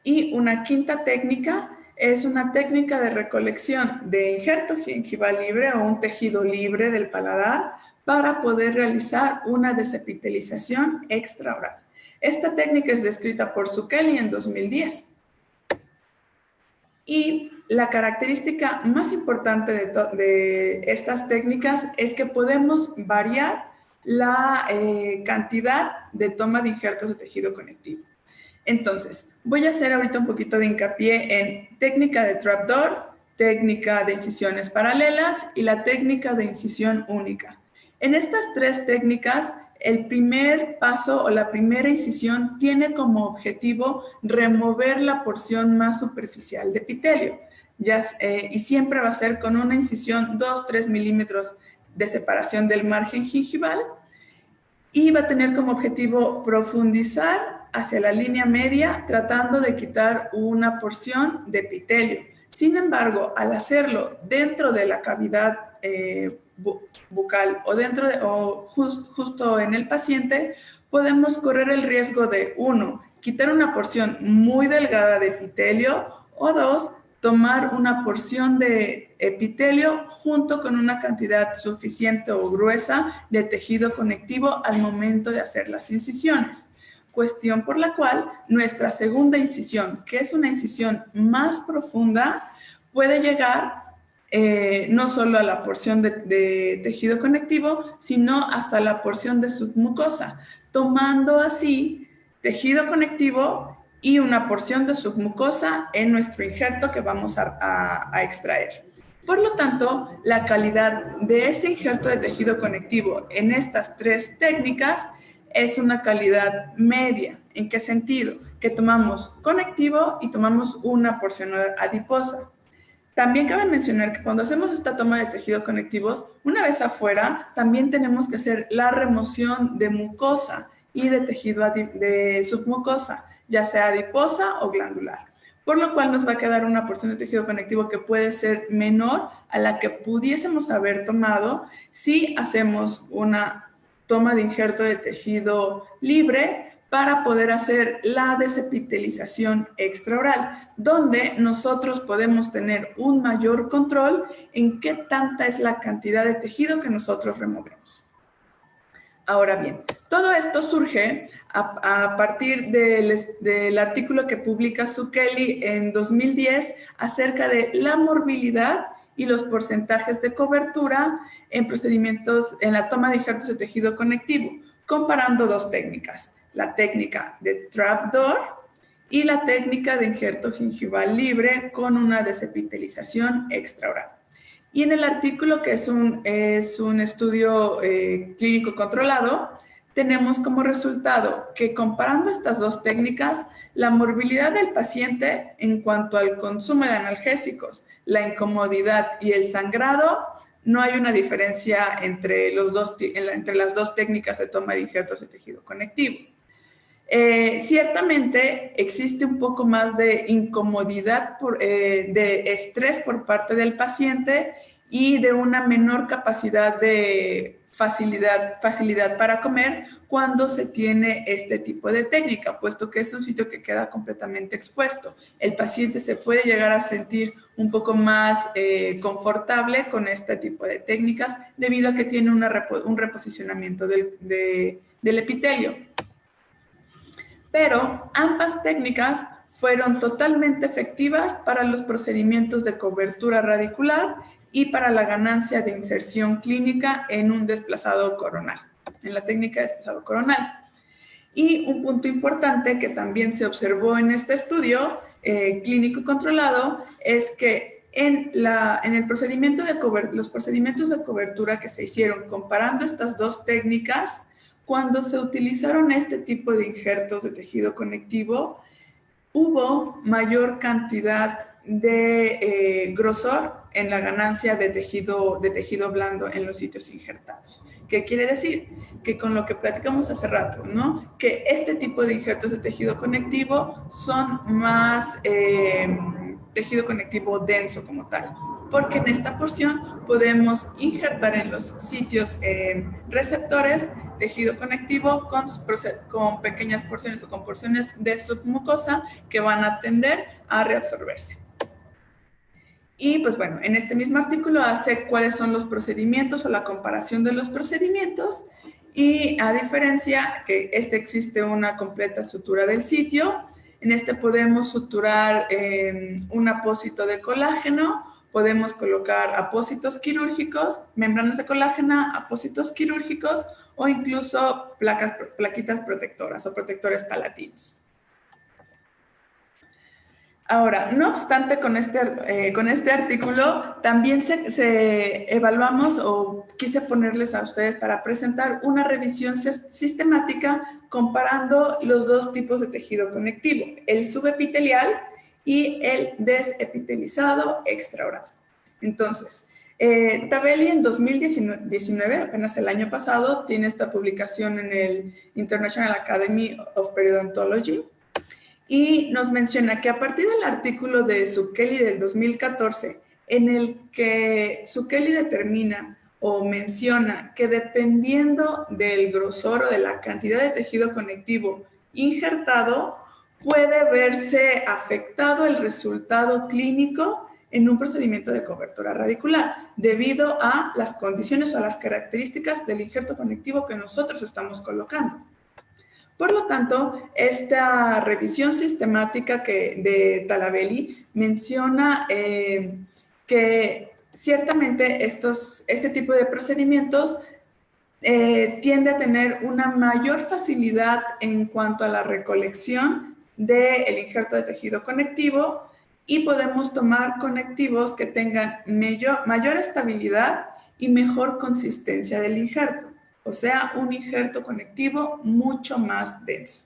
Y una quinta técnica es una técnica de recolección de injerto gingival libre o un tejido libre del paladar para poder realizar una desepitelización extraoral. Esta técnica es descrita por Zucchelli en 2010. Y la característica más importante de estas técnicas es que podemos variar la cantidad de toma de injertos de tejido conectivo. Entonces, voy a hacer ahorita un poquito de hincapié en técnica de trapdoor, técnica de incisiones paralelas y la técnica de incisión única. En estas tres técnicas, el primer paso o la primera incisión tiene como objetivo remover la porción más superficial de epitelio. Y siempre va a ser con una incisión 2-3 milímetros de separación del margen gingival, y va a tener como objetivo profundizar hacia la línea media, tratando de quitar una porción de epitelio. Sin embargo, al hacerlo dentro de la cavidad bucal o justo en el paciente, podemos correr el riesgo de, 1, quitar una porción muy delgada de epitelio, o 2, tomar una porción de epitelio junto con una cantidad suficiente o gruesa de tejido conectivo al momento de hacer las incisiones. Cuestión por la cual nuestra segunda incisión, que es una incisión más profunda, puede llegar no solo a la porción de tejido conectivo, sino hasta la porción de submucosa, tomando así tejido conectivo y una porción de submucosa en nuestro injerto que vamos a extraer. Por lo tanto, la calidad de ese injerto de tejido conectivo en estas tres técnicas es una calidad media. ¿En qué sentido? Que tomamos conectivo y tomamos una porción adiposa. También cabe mencionar que cuando hacemos esta toma de tejidos conectivos, una vez afuera, también tenemos que hacer la remoción de mucosa y de tejido de submucosa, ya sea adiposa o glandular, por lo cual nos va a quedar una porción de tejido conectivo que puede ser menor a la que pudiésemos haber tomado si hacemos una toma de injerto de tejido libre para poder hacer la desepitelización extraoral, donde nosotros podemos tener un mayor control en qué tanta es la cantidad de tejido que nosotros removemos. Ahora bien, todo esto surge a partir del artículo que publica Zucchelli en 2010 acerca de la morbilidad y los porcentajes de cobertura en procedimientos, en la toma de injertos de tejido conectivo, comparando dos técnicas, la técnica de trapdoor y la técnica de injerto gingival libre con una desepitelización extraoral. Y en el artículo, que es un estudio clínico controlado, tenemos como resultado que comparando estas dos técnicas, la morbilidad del paciente en cuanto al consumo de analgésicos, la incomodidad y el sangrado, no hay una diferencia entre las dos técnicas de toma de injertos de tejido conectivo. Ciertamente existe un poco más de incomodidad, de estrés por parte del paciente y de una menor capacidad de facilidad para comer cuando se tiene este tipo de técnica, puesto que es un sitio que queda completamente expuesto. El paciente se puede llegar a sentir un poco más confortable con este tipo de técnicas debido a que tiene un reposicionamiento del epitelio. Pero ambas técnicas fueron totalmente efectivas para los procedimientos de cobertura radicular y para la ganancia de inserción clínica en un desplazado coronal, en la técnica de desplazado coronal. Y un punto importante que también se observó en este estudio clínico controlado es que en el procedimiento los procedimientos de cobertura que se hicieron comparando estas dos técnicas, cuando se utilizaron este tipo de injertos de tejido conectivo, hubo mayor cantidad de grosor en la ganancia de tejido blando en los sitios injertados. ¿Qué quiere decir? Que con lo que platicamos hace rato, ¿no? Que este tipo de injertos de tejido conectivo son más tejido conectivo denso como tal, porque en esta porción podemos injertar en los sitios receptores tejido conectivo con pequeñas porciones o con porciones de submucosa que van a tender a reabsorberse. Y pues bueno, en este mismo artículo hace cuáles son los procedimientos o la comparación de los procedimientos, y a diferencia que existe una completa sutura del sitio. En este podemos suturar un apósito de colágeno, podemos colocar apósitos quirúrgicos, membranas de colágeno, apósitos quirúrgicos o incluso plaquitas protectoras o protectores palatinos. Ahora, no obstante, con este artículo también evaluamos, o quise ponerles a ustedes para presentar una revisión sistemática comparando los dos tipos de tejido conectivo, el subepitelial y el desepitelizado extraoral. Entonces, Tabelli en 2019, apenas el año pasado, tiene esta publicación en el International Academy of Periodontology, y nos menciona que a partir del artículo de Zucchelli del 2014, en el que Zucchelli determina o menciona que dependiendo del grosor o de la cantidad de tejido conectivo injertado, puede verse afectado el resultado clínico en un procedimiento de cobertura radicular, debido a las condiciones o a las características del injerto conectivo que nosotros estamos colocando. Por lo tanto, esta revisión sistemática de Tabelli menciona que ciertamente este tipo de procedimientos tiende a tener una mayor facilidad en cuanto a la recolección del injerto de tejido conectivo, y podemos tomar conectivos que tengan mayor estabilidad y mejor consistencia del injerto. O sea, un injerto conectivo mucho más denso.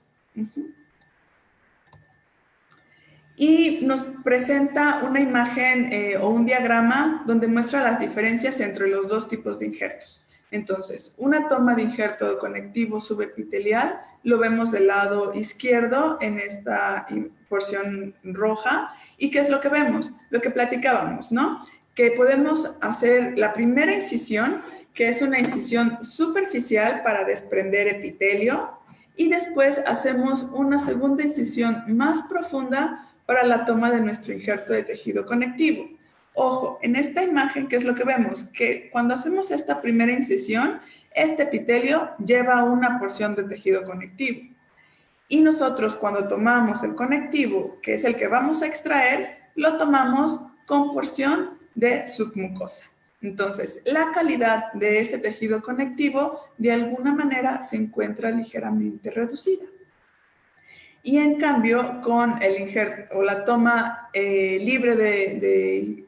Y nos presenta una imagen o un diagrama donde muestra las diferencias entre los dos tipos de injertos. Entonces, una toma de injerto conectivo subepitelial lo vemos del lado izquierdo en esta porción roja. ¿Y qué es lo que vemos? Lo que platicábamos, ¿no? Que podemos hacer la primera incisión, que es una incisión superficial para desprender epitelio, y después hacemos una segunda incisión más profunda para la toma de nuestro injerto de tejido conectivo. Ojo, en esta imagen, ¿qué es lo que vemos? Que cuando hacemos esta primera incisión, este epitelio lleva una porción de tejido conectivo. Y nosotros, cuando tomamos el conectivo, que es el que vamos a extraer, lo tomamos con porción de submucosa. Entonces, la calidad de este tejido conectivo de alguna manera se encuentra ligeramente reducida. Y en cambio, con el injerto o la toma libre de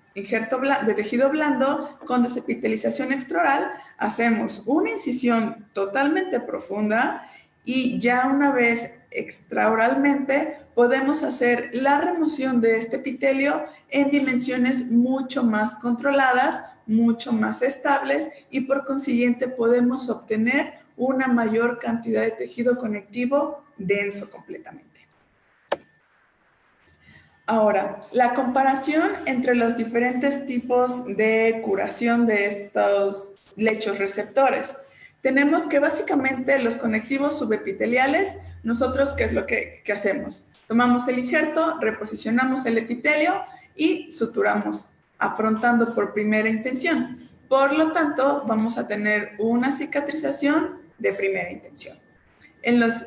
tejido blando con desepitelización extraoral, hacemos una incisión totalmente profunda y ya una vez extraoralmente podemos hacer la remoción de este epitelio en dimensiones mucho más controladas, mucho más estables y por consiguiente podemos obtener una mayor cantidad de tejido conectivo denso completamente. Ahora, la comparación entre los diferentes tipos de curación de estos lechos receptores. Tenemos que básicamente los conectivos subepiteliales, nosotros, ¿qué es lo que hacemos? Tomamos el injerto, reposicionamos el epitelio y suturamos, afrontando por primera intención. Por lo tanto, vamos a tener una cicatrización de primera intención. En los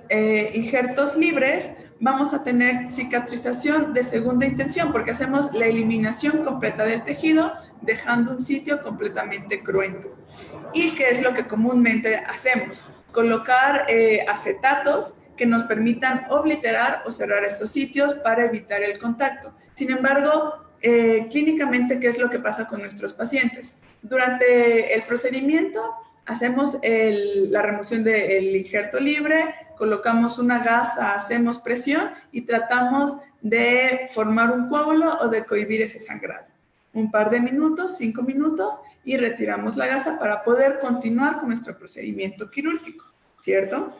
injertos libres vamos a tener cicatrización de segunda intención porque hacemos la eliminación completa del tejido dejando un sitio completamente cruento. ¿Y qué es lo que comúnmente hacemos? Colocar acetatos que nos permitan obliterar o cerrar esos sitios para evitar el contacto. Sin embargo, clínicamente, ¿qué es lo que pasa con nuestros pacientes? Durante el procedimiento hacemos la remoción del injerto libre, colocamos una gasa, hacemos presión y tratamos de formar un coágulo o de cohibir ese sangrado. Un par de minutos, 5 minutos, y retiramos la gasa para poder continuar con nuestro procedimiento quirúrgico, ¿cierto?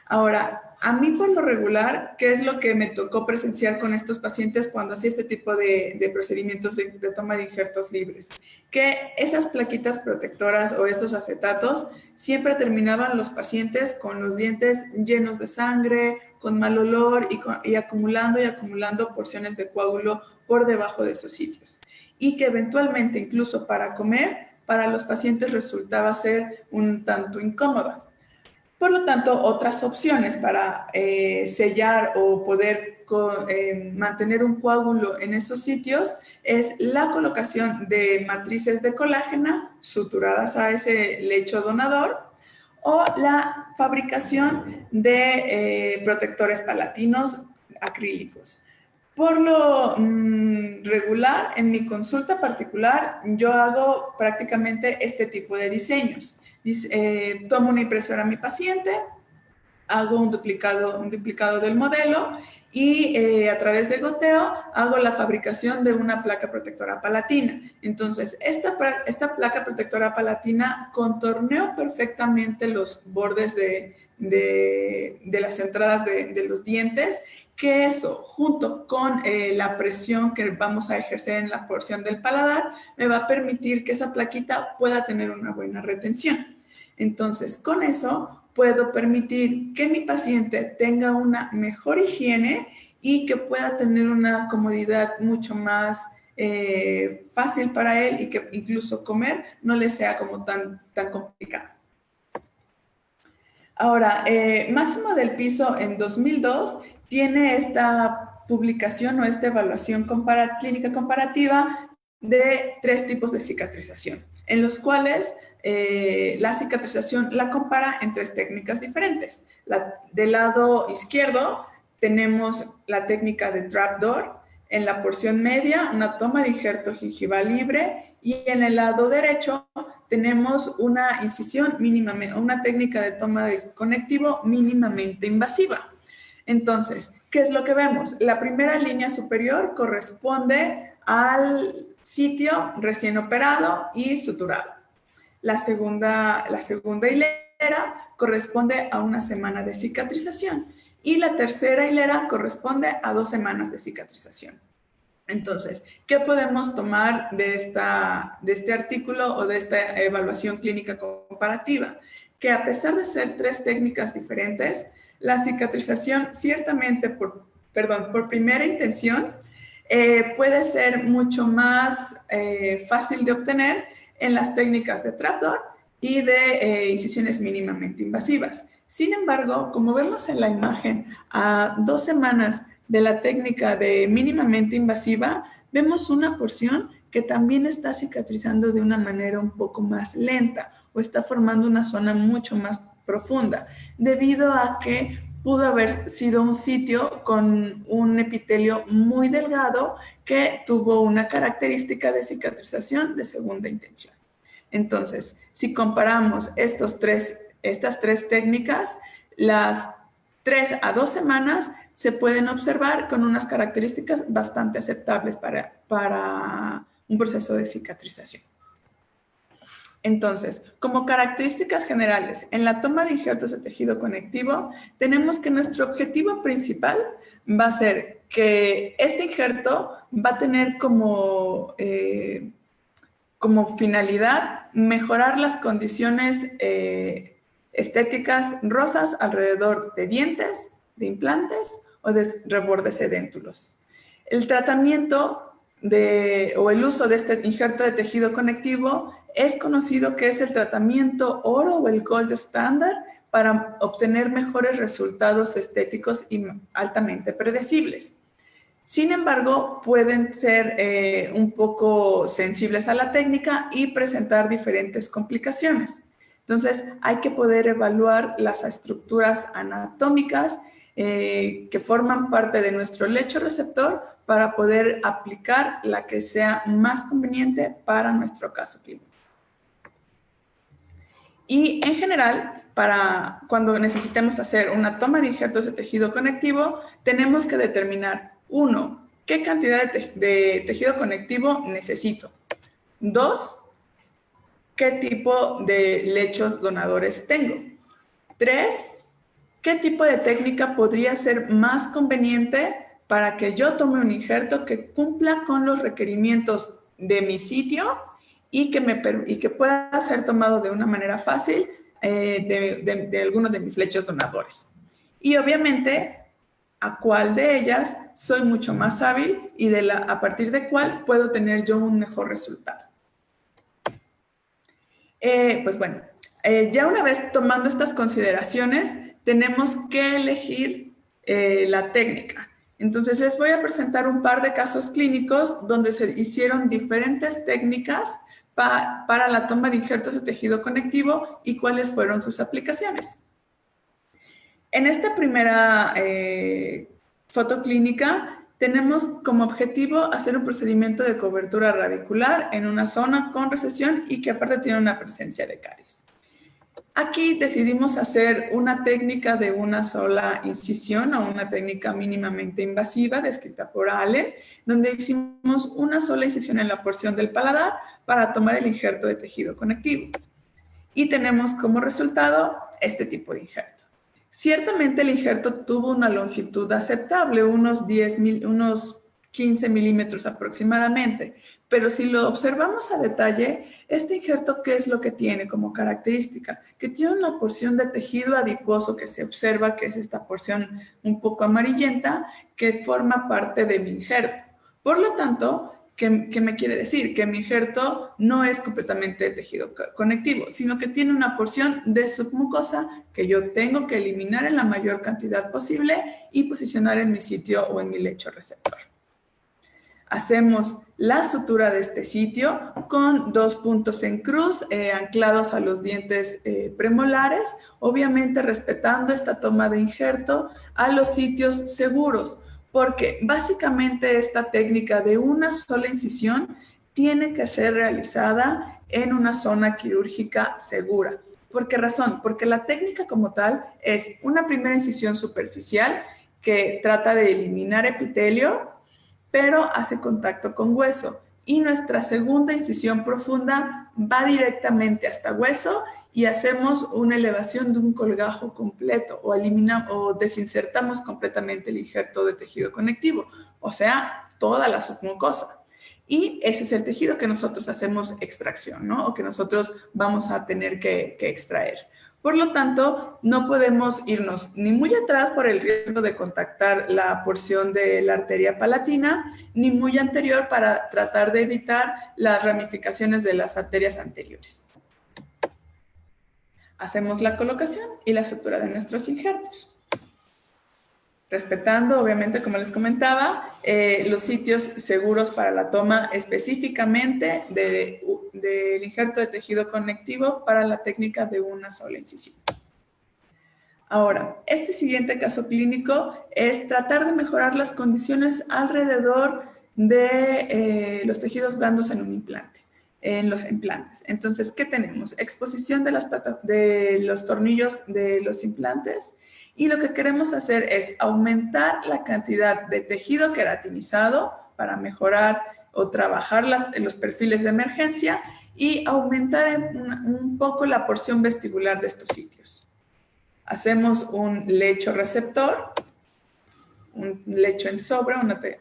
Ahora, a mí por lo regular, ¿qué es lo que me tocó presenciar con estos pacientes cuando hacía este tipo de procedimientos de toma de injertos libres? Que esas plaquitas protectoras o esos acetatos siempre terminaban los pacientes con los dientes llenos de sangre, con mal olor y acumulando porciones de coágulo por debajo de esos sitios. Y que eventualmente, incluso para comer, para los pacientes resultaba ser un tanto incómoda. Por lo tanto, otras opciones para sellar o poder mantener un coágulo en esos sitios es la colocación de matrices de colágena suturadas a ese lecho donador o la fabricación de protectores palatinos acrílicos. Por lo regular, en mi consulta particular, yo hago prácticamente este tipo de diseños. Tomo una impresora a mi paciente, hago un duplicado del modelo y a través de goteo hago la fabricación de una placa protectora palatina. Entonces, esta placa protectora palatina contorneó perfectamente los bordes de las entradas de los dientes, que eso, junto con la presión que vamos a ejercer en la porción del paladar, me va a permitir que esa plaquita pueda tener una buena retención. Entonces, con eso puedo permitir que mi paciente tenga una mejor higiene y que pueda tener una comodidad mucho más fácil para él y que incluso comer no le sea como tan complicado. Ahora, Máximo del Piso en 2002 tiene esta publicación o esta evaluación clínica comparativa de 3 tipos de cicatrización, en los cuales la cicatrización la compara en 3 técnicas diferentes. Del lado izquierdo tenemos la técnica de trapdoor, en la porción media una toma de injerto gingival libre y en el lado derecho tenemos una incisión mínimamente, una técnica de toma de conectivo mínimamente invasiva. Entonces, ¿qué es lo que vemos? La primera línea superior corresponde al sitio recién operado y suturado. La segunda hilera corresponde a una semana de cicatrización y la tercera hilera corresponde a 2 semanas de cicatrización. Entonces, ¿qué podemos tomar de este artículo o de esta evaluación clínica comparativa? Que a pesar de ser 3 técnicas diferentes, la cicatrización ciertamente por primera intención puede ser mucho más fácil de obtener en las técnicas de trapdoor y de incisiones mínimamente invasivas. Sin embargo, como vemos en la imagen, a 2 semanas de la técnica de mínimamente invasiva, vemos una porción que también está cicatrizando de una manera un poco más lenta o está formando una zona mucho más profunda, debido a que pudo haber sido un sitio con un epitelio muy delgado que tuvo una característica de cicatrización de segunda intención. Entonces, si comparamos estas tres técnicas, las 3 a 2 semanas se pueden observar con unas características bastante aceptables para un proceso de cicatrización. Entonces, como características generales, en la toma de injertos de tejido conectivo, tenemos que nuestro objetivo principal va a ser que este injerto va a tener como finalidad mejorar las condiciones estéticas rosas alrededor de dientes, de implantes o de rebordes edéntulos. El tratamiento o el uso de este injerto de tejido conectivo es conocido que es el tratamiento oro o el gold standard para obtener mejores resultados estéticos y altamente predecibles. Sin embargo, pueden ser un poco sensibles a la técnica y presentar diferentes complicaciones. Entonces, hay que poder evaluar las estructuras anatómicas que forman parte de nuestro lecho receptor para poder aplicar la que sea más conveniente para nuestro caso clínico. Y en general, para cuando necesitemos hacer una toma de injertos de tejido conectivo, tenemos que determinar, 1, qué cantidad de tejido conectivo necesito. 2, qué tipo de lechos donadores tengo. 3, qué tipo de técnica podría ser más conveniente para que yo tome un injerto que cumpla con los requerimientos de mi sitio y que pueda ser tomado de una manera fácil de alguno de mis lechos donadores. Y obviamente, a cuál de ellas soy mucho más hábil y a partir de cuál puedo tener yo un mejor resultado. Pues bueno, ya una vez tomando estas consideraciones, tenemos que elegir la técnica. Entonces, les voy a presentar un par de casos clínicos donde se hicieron diferentes técnicas para la toma de injertos de tejido conectivo y cuáles fueron sus aplicaciones. En esta primera foto clínica, tenemos como objetivo hacer un procedimiento de cobertura radicular en una zona con recesión y que aparte tiene una presencia de caries. Aquí decidimos hacer una técnica de una sola incisión o una técnica mínimamente invasiva descrita por Allen, donde hicimos una sola incisión en la porción del paladar para tomar el injerto de tejido conectivo. Y tenemos como resultado este tipo de injerto. Ciertamente el injerto tuvo una longitud aceptable, unos 15 milímetros aproximadamente, pero si lo observamos a detalle, este injerto, ¿qué es lo que tiene como característica? Que tiene una porción de tejido adiposo que se observa, que es esta porción un poco amarillenta, que forma parte de mi injerto. Por lo tanto, ¿qué me quiere decir? Que mi injerto no es completamente tejido conectivo, sino que tiene una porción de submucosa que yo tengo que eliminar en la mayor cantidad posible y posicionar en mi sitio o en mi lecho receptor. Hacemos la sutura de este sitio con 2 puntos en cruz anclados a los dientes premolares, obviamente respetando esta toma de injerto a los sitios seguros, porque básicamente esta técnica de una sola incisión tiene que ser realizada en una zona quirúrgica segura. ¿Por qué razón? Porque la técnica como tal es una primera incisión superficial que trata de eliminar epitelio, pero hace contacto con hueso. Y nuestra segunda incisión profunda va directamente hasta hueso y hacemos una elevación de un colgajo completo o desinsertamos completamente el injerto de tejido conectivo, o sea, toda la submucosa. Y ese es el tejido que nosotros hacemos extracción, ¿no? O que nosotros vamos a tener que extraer. Por lo tanto, no podemos irnos ni muy atrás por el riesgo de contactar la porción de la arteria palatina, ni muy anterior para tratar de evitar las ramificaciones de las arterias anteriores. Hacemos la colocación y la sutura de nuestros injertos. respetando, obviamente, como les comentaba, los sitios seguros para la toma específicamente del injerto de tejido conectivo para la técnica de una sola incisión. Ahora, este siguiente caso clínico es tratar de mejorar las condiciones alrededor de los tejidos blandos en un implante, en los implantes. Entonces, ¿qué tenemos? Exposición de los tornillos de los implantes, y lo que queremos hacer es aumentar la cantidad de tejido queratinizado para mejorar o trabajar los perfiles de emergencia y aumentar un poco la porción vestibular de estos sitios. Hacemos un lecho receptor, un lecho en sobre,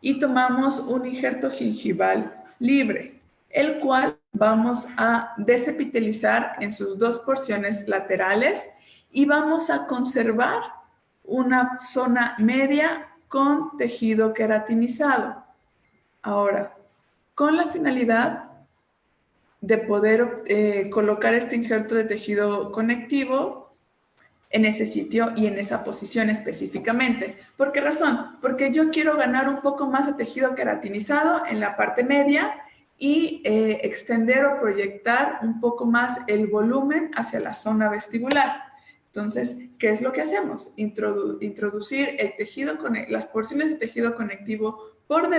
y tomamos un injerto gingival libre, el cual vamos a desepitelizar en sus dos porciones laterales y vamos a conservar una zona media con tejido queratinizado. Ahora, con la finalidad de poder colocar este injerto de tejido conectivo en ese sitio y en esa posición específicamente. ¿Por qué razón? Porque yo quiero ganar un poco más de tejido queratinizado en la parte media y extender o proyectar un poco más el volumen hacia la zona vestibular. Entonces, ¿qué es lo que hacemos? Introducir el tejido, las porciones de tejido conectivo por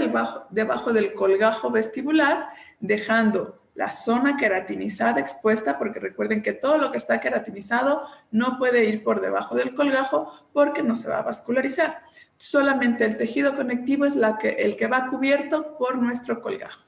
debajo del colgajo vestibular, dejando la zona queratinizada expuesta, porque recuerden que todo lo que está queratinizado no puede ir por debajo del colgajo porque no se va a vascularizar. Solamente el tejido conectivo es el que va cubierto por nuestro colgajo.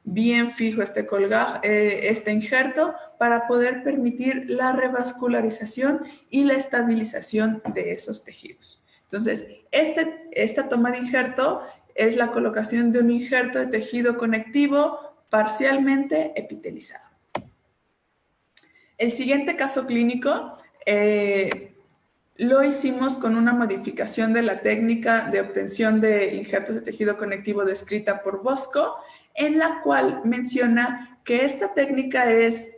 Bien fijo este injerto para poder permitir la revascularización y la estabilización de esos tejidos. Entonces, esta toma de injerto es la colocación de un injerto de tejido conectivo parcialmente epitelizado. El siguiente caso clínico lo hicimos con una modificación de la técnica de obtención de injertos de tejido conectivo descrita por Bosco, en la cual menciona que esta técnica es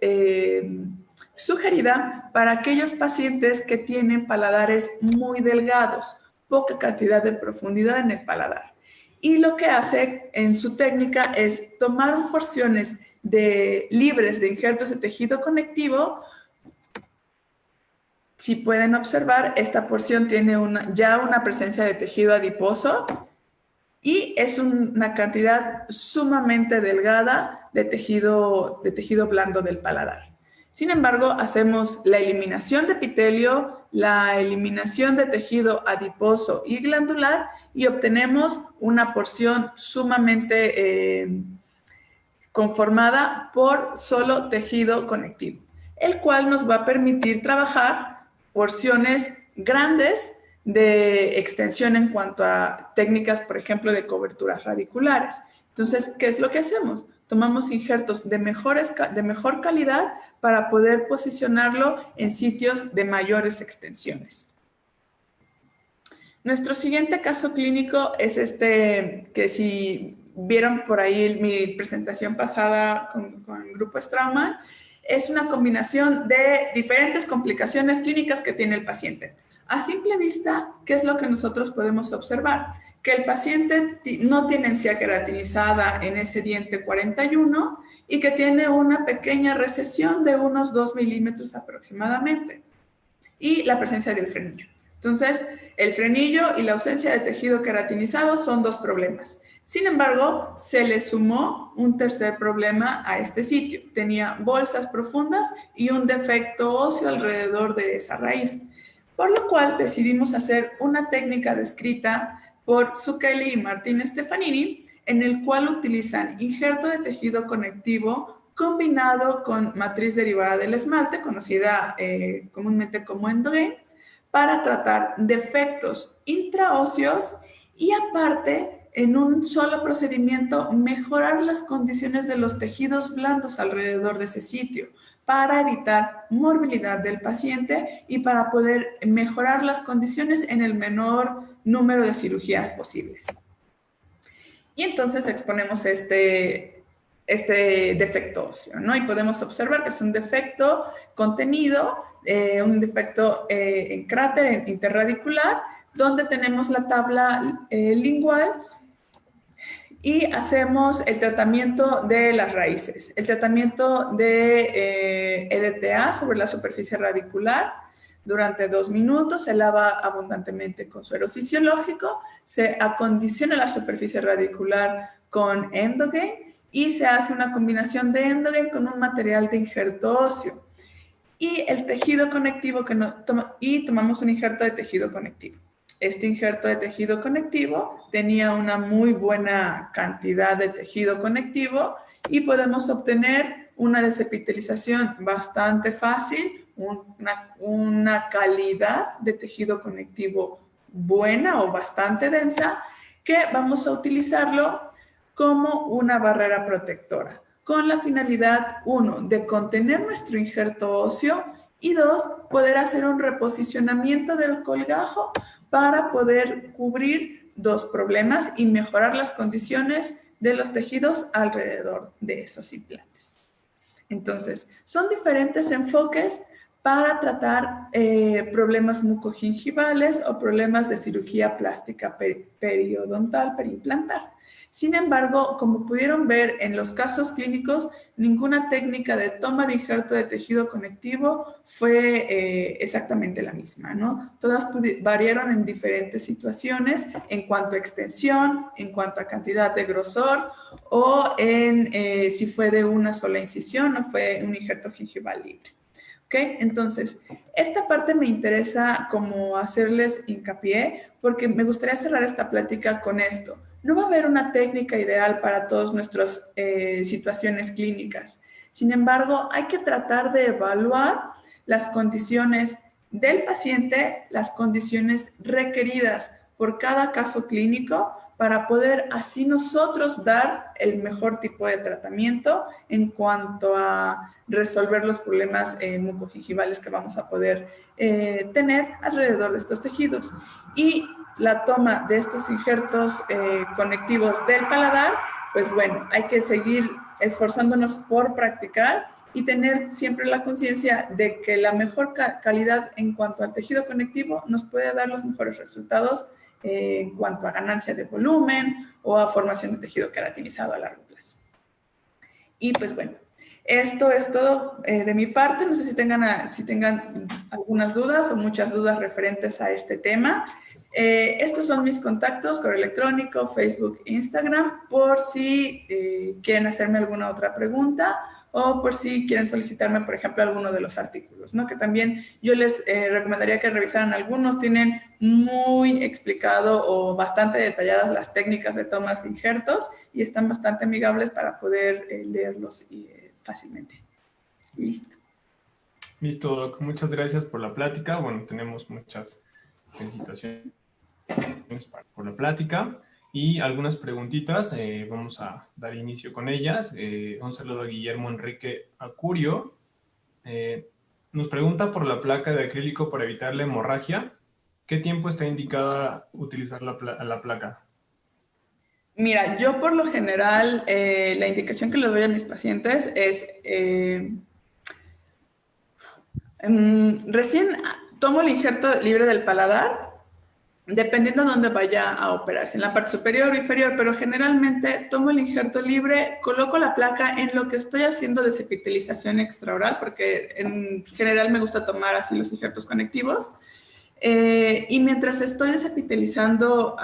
sugerida para aquellos pacientes que tienen paladares muy delgados, poca cantidad de profundidad en el paladar. Y lo que hace en su técnica es tomar porciones libres de injertos de tejido conectivo. Si pueden observar, esta porción tiene ya una presencia de tejido adiposo y es una cantidad sumamente delgada de tejido blando del paladar. Sin embargo, hacemos la eliminación de epitelio, la eliminación de tejido adiposo y glandular y obtenemos una porción sumamente conformada por solo tejido conectivo, el cual nos va a permitir trabajar porciones grandes de extensión en cuanto a técnicas, por ejemplo, de coberturas radiculares. Entonces, ¿qué es lo que hacemos? Tomamos injertos de mejor calidad para poder posicionarlo en sitios de mayores extensiones. Nuestro siguiente caso clínico es que si vieron por ahí mi presentación pasada con el grupo Straumann, es una combinación de diferentes complicaciones clínicas que tiene el paciente. A simple vista, ¿qué es lo que nosotros podemos observar? Que el paciente no tiene encía queratinizada en ese diente 41 y que tiene una pequeña recesión de unos 2 milímetros aproximadamente y la presencia del frenillo. Entonces, el frenillo y la ausencia de tejido queratinizado son dos problemas. Sin embargo, se le sumó un tercer problema a este sitio. Tenía bolsas profundas y un defecto óseo alrededor de esa raíz, por lo cual decidimos hacer una técnica descrita por Zucchelli y Martín Stefanini, en el cual utilizan injerto de tejido conectivo combinado con matriz derivada del esmalte, conocida comúnmente como endogain, para tratar defectos intraóseos y aparte, en un solo procedimiento, mejorar las condiciones de los tejidos blandos alrededor de ese sitio para evitar morbilidad del paciente y para poder mejorar las condiciones en el menor número de cirugías posibles. Y entonces exponemos este defecto óseo, ¿no? Y podemos observar que es un defecto contenido, un defecto en cráter interradicular donde tenemos la tabla lingual y hacemos el tratamiento de las raíces, el tratamiento de EDTA sobre la superficie radicular. Durante 2 minutos se lava abundantemente con suero fisiológico, se acondiciona la superficie radicular con Endogain y se hace una combinación de Endogain con un material de injerto óseo. Y el tejido conectivo tomamos un injerto de tejido conectivo. Este injerto de tejido conectivo tenía una muy buena cantidad de tejido conectivo y podemos obtener una desepitelización bastante fácil, una calidad de tejido conectivo buena o bastante densa, que vamos a utilizarlo como una barrera protectora, con la finalidad, 1, de contener nuestro injerto óseo y 2, poder hacer un reposicionamiento del colgajo para poder cubrir 2 problemas y mejorar las condiciones de los tejidos alrededor de esos implantes. Entonces, son diferentes enfoques para tratar problemas mucogingivales o problemas de cirugía plástica periodontal, periimplantar. Sin embargo, como pudieron ver en los casos clínicos, ninguna técnica de toma de injerto de tejido conectivo fue exactamente la misma, ¿no? Todas variaron en diferentes situaciones en cuanto a extensión, en cuanto a cantidad de grosor o en si fue de una sola incisión o fue un injerto gingival libre. ¿Ok? Entonces, esta parte me interesa como hacerles hincapié porque me gustaría cerrar esta plática con esto. No va a haber una técnica ideal para todas nuestras situaciones clínicas. Sin embargo, hay que tratar de evaluar las condiciones del paciente, las condiciones requeridas por cada caso clínico para poder así nosotros dar el mejor tipo de tratamiento en cuanto a resolver los problemas mucogingivales que vamos a poder tener alrededor de estos tejidos. Y la toma de estos injertos conectivos del paladar, pues bueno, hay que seguir esforzándonos por practicar y tener siempre la conciencia de que la mejor calidad en cuanto al tejido conectivo nos puede dar los mejores resultados en cuanto a ganancia de volumen o a formación de tejido queratinizado a largo plazo. Y pues bueno, esto es todo de mi parte. No sé si tengan algunas dudas o muchas dudas referentes a este tema. Estos son mis contactos: correo electrónico, Facebook, Instagram, por si quieren hacerme alguna otra pregunta o por si quieren solicitarme, por ejemplo, alguno de los artículos, ¿no? Que también yo les recomendaría que revisaran algunos. Tienen muy explicado o bastante detalladas las técnicas de tomas de injertos y están bastante amigables para poder leerlos fácilmente. Listo. Listo, Doc. Muchas gracias por la plática. Bueno, tenemos muchas felicitaciones por la plática y algunas preguntitas. Vamos a dar inicio con ellas. Un saludo a Guillermo Enrique Acurio. Nos pregunta por la placa de acrílico para evitar la hemorragia. ¿Qué tiempo está indicada utilizar la placa? Mira, yo por lo general, la indicación que le doy a mis pacientes es recién tomo el injerto libre del paladar, dependiendo de dónde vaya a operarse, en la parte superior o inferior, pero generalmente tomo el injerto libre, coloco la placa en lo que estoy haciendo desepitelización extraoral, porque en general me gusta tomar así los injertos conectivos. Y mientras estoy desepitelizando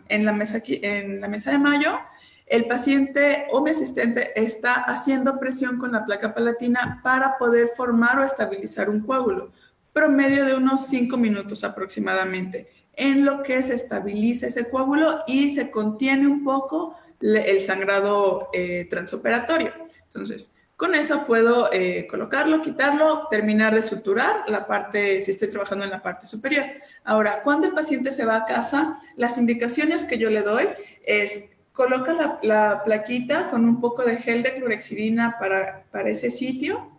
en la mesa de Mayo, el paciente o mi asistente está haciendo presión con la placa palatina para poder formar o estabilizar un coágulo, promedio de unos 5 minutos aproximadamente, en lo que se estabiliza ese coágulo y se contiene un poco el sangrado transoperatorio. Entonces, con eso puedo colocarlo, quitarlo, terminar de suturar la parte, si estoy trabajando en la parte superior. Ahora, cuando el paciente se va a casa, las indicaciones que yo le doy es: coloca la plaquita con un poco de gel de clorhexidina para ese sitio,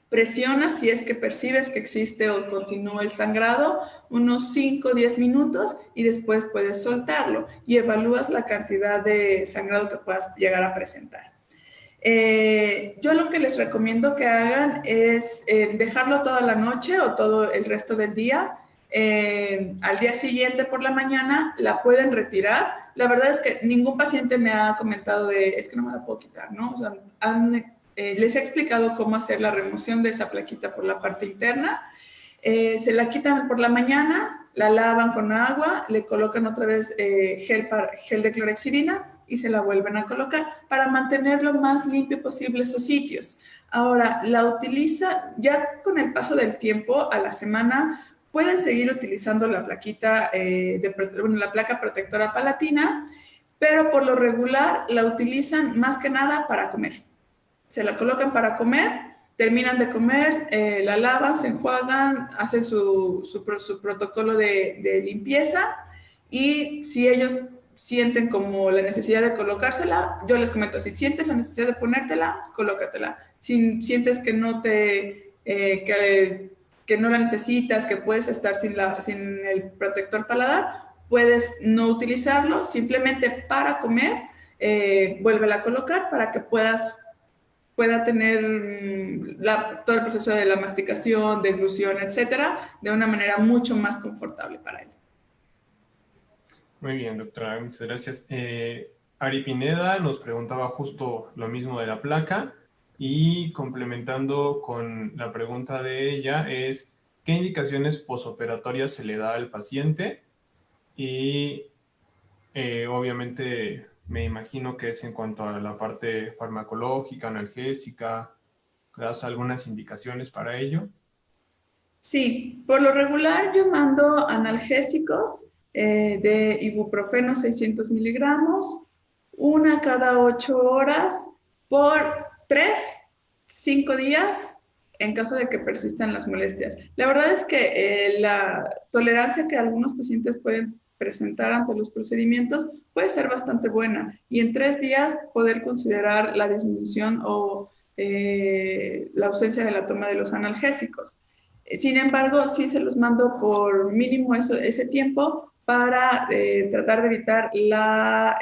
presiona si es que percibes que existe o continúa el sangrado unos 5 o 10 minutos y después puedes soltarlo y evalúas la cantidad de sangrado que puedas llegar a presentar. Yo lo que les recomiendo que hagan es dejarlo toda la noche o todo el resto del día al día siguiente por la mañana la pueden retirar. La verdad es que ningún paciente me ha comentado es que no me la puedo quitar, ¿no? O sea, les he explicado cómo hacer la remoción de esa plaquita por la parte interna. Se la quitan por la mañana, la lavan con agua, le colocan otra vez gel de clorhexidina y se la vuelven a colocar para mantener lo más limpio posible esos sitios. Ahora, la utiliza ya con el paso del tiempo, a la semana, pueden seguir utilizando la plaquita, la placa protectora palatina, pero por lo regular la utilizan más que nada para comer. Se la colocan para comer, terminan de comer, la lavan, se enjuagan, hacen su protocolo de limpieza, y si ellos sienten como la necesidad de colocársela, yo les comento, si sientes la necesidad de ponértela, colócatela. Si sientes que no que no la necesitas, que puedes estar sin el protector paladar, puedes no utilizarlo, simplemente para comer, vuélvela a colocar para que pueda tener todo el proceso de la masticación, deglución, etcétera, de una manera mucho más confortable para él. Muy bien, doctora, muchas gracias. Ari Pineda nos preguntaba justo lo mismo de la placa, y complementando con la pregunta de ella es, ¿qué indicaciones posoperatorias se le da al paciente? Y obviamente me imagino que es en cuanto a la parte farmacológica, analgésica. ¿Das algunas indicaciones para ello? Sí, por lo regular yo mando analgésicos de ibuprofeno 600 miligramos, una cada 8 horas por 3, 5 días en caso de que persistan las molestias. La verdad es que la tolerancia que algunos pacientes pueden presentar ante los procedimientos puede ser bastante buena, y en 3 días poder considerar la disminución o la ausencia de la toma de los analgésicos. Sin embargo, sí se los mando por mínimo ese tiempo para tratar de evitar la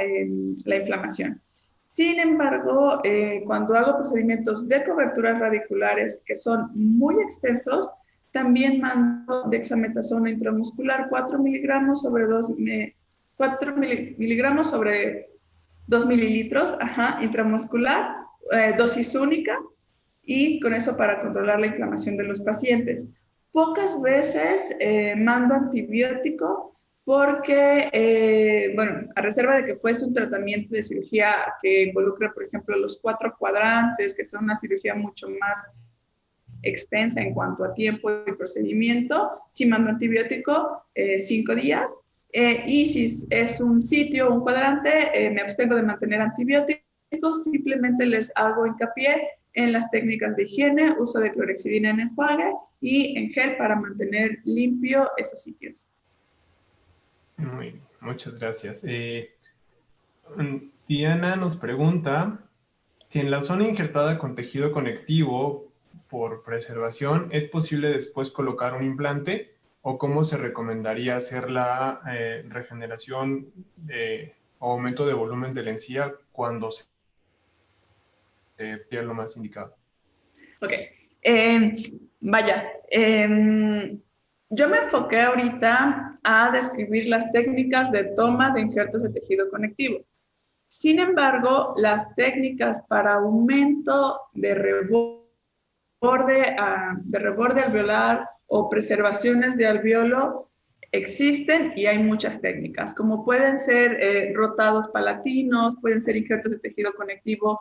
inflamación. Sin embargo, cuando hago procedimientos de coberturas radiculares que son muy extensos, también mando dexametasona intramuscular 4 miligramos sobre 2 mililitros, intramuscular, dosis única, y con eso para controlar la inflamación de los pacientes. Pocas veces mando antibiótico porque, bueno, a reserva de que fuese un tratamiento de cirugía que involucra, por ejemplo, los 4 cuadrantes, que son una cirugía mucho más extensa en cuanto a tiempo y procedimiento, sí mando antibiótico 5 días. Y si es un sitio, un cuadrante, me abstengo de mantener antibióticos, simplemente les hago hincapié en las técnicas de higiene, uso de clorhexidina en enjuague y en gel para mantener limpio esos sitios. Muy bien, muchas gracias. Diana nos pregunta si en la zona injertada con tejido conectivo por preservación es posible después colocar un implante, o cómo se recomendaría hacer la regeneración o aumento de volumen de la encía cuando se pierde lo más indicado. Ok. Vaya, yo me enfoqué ahorita a describir las técnicas de toma de injertos de tejido conectivo. Sin embargo, las técnicas para aumento de reborde alveolar o preservaciones de alveolo existen, y hay muchas técnicas, como pueden ser rotados palatinos, pueden ser injertos de tejido conectivo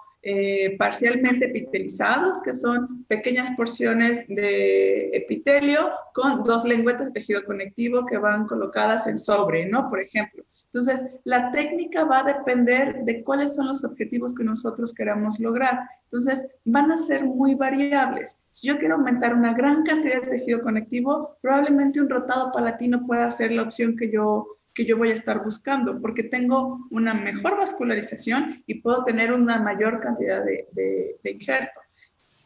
parcialmente epitelizados, que son pequeñas porciones de epitelio con 2 lengüetas de tejido conectivo que van colocadas en sobre, ¿no? Por ejemplo. Entonces, la técnica va a depender de cuáles son los objetivos que nosotros queramos lograr. Entonces, van a ser muy variables. Si yo quiero aumentar una gran cantidad de tejido conectivo, probablemente un rotado palatino pueda ser la opción que yo voy a estar buscando, porque tengo una mejor vascularización y puedo tener una mayor cantidad de injerto.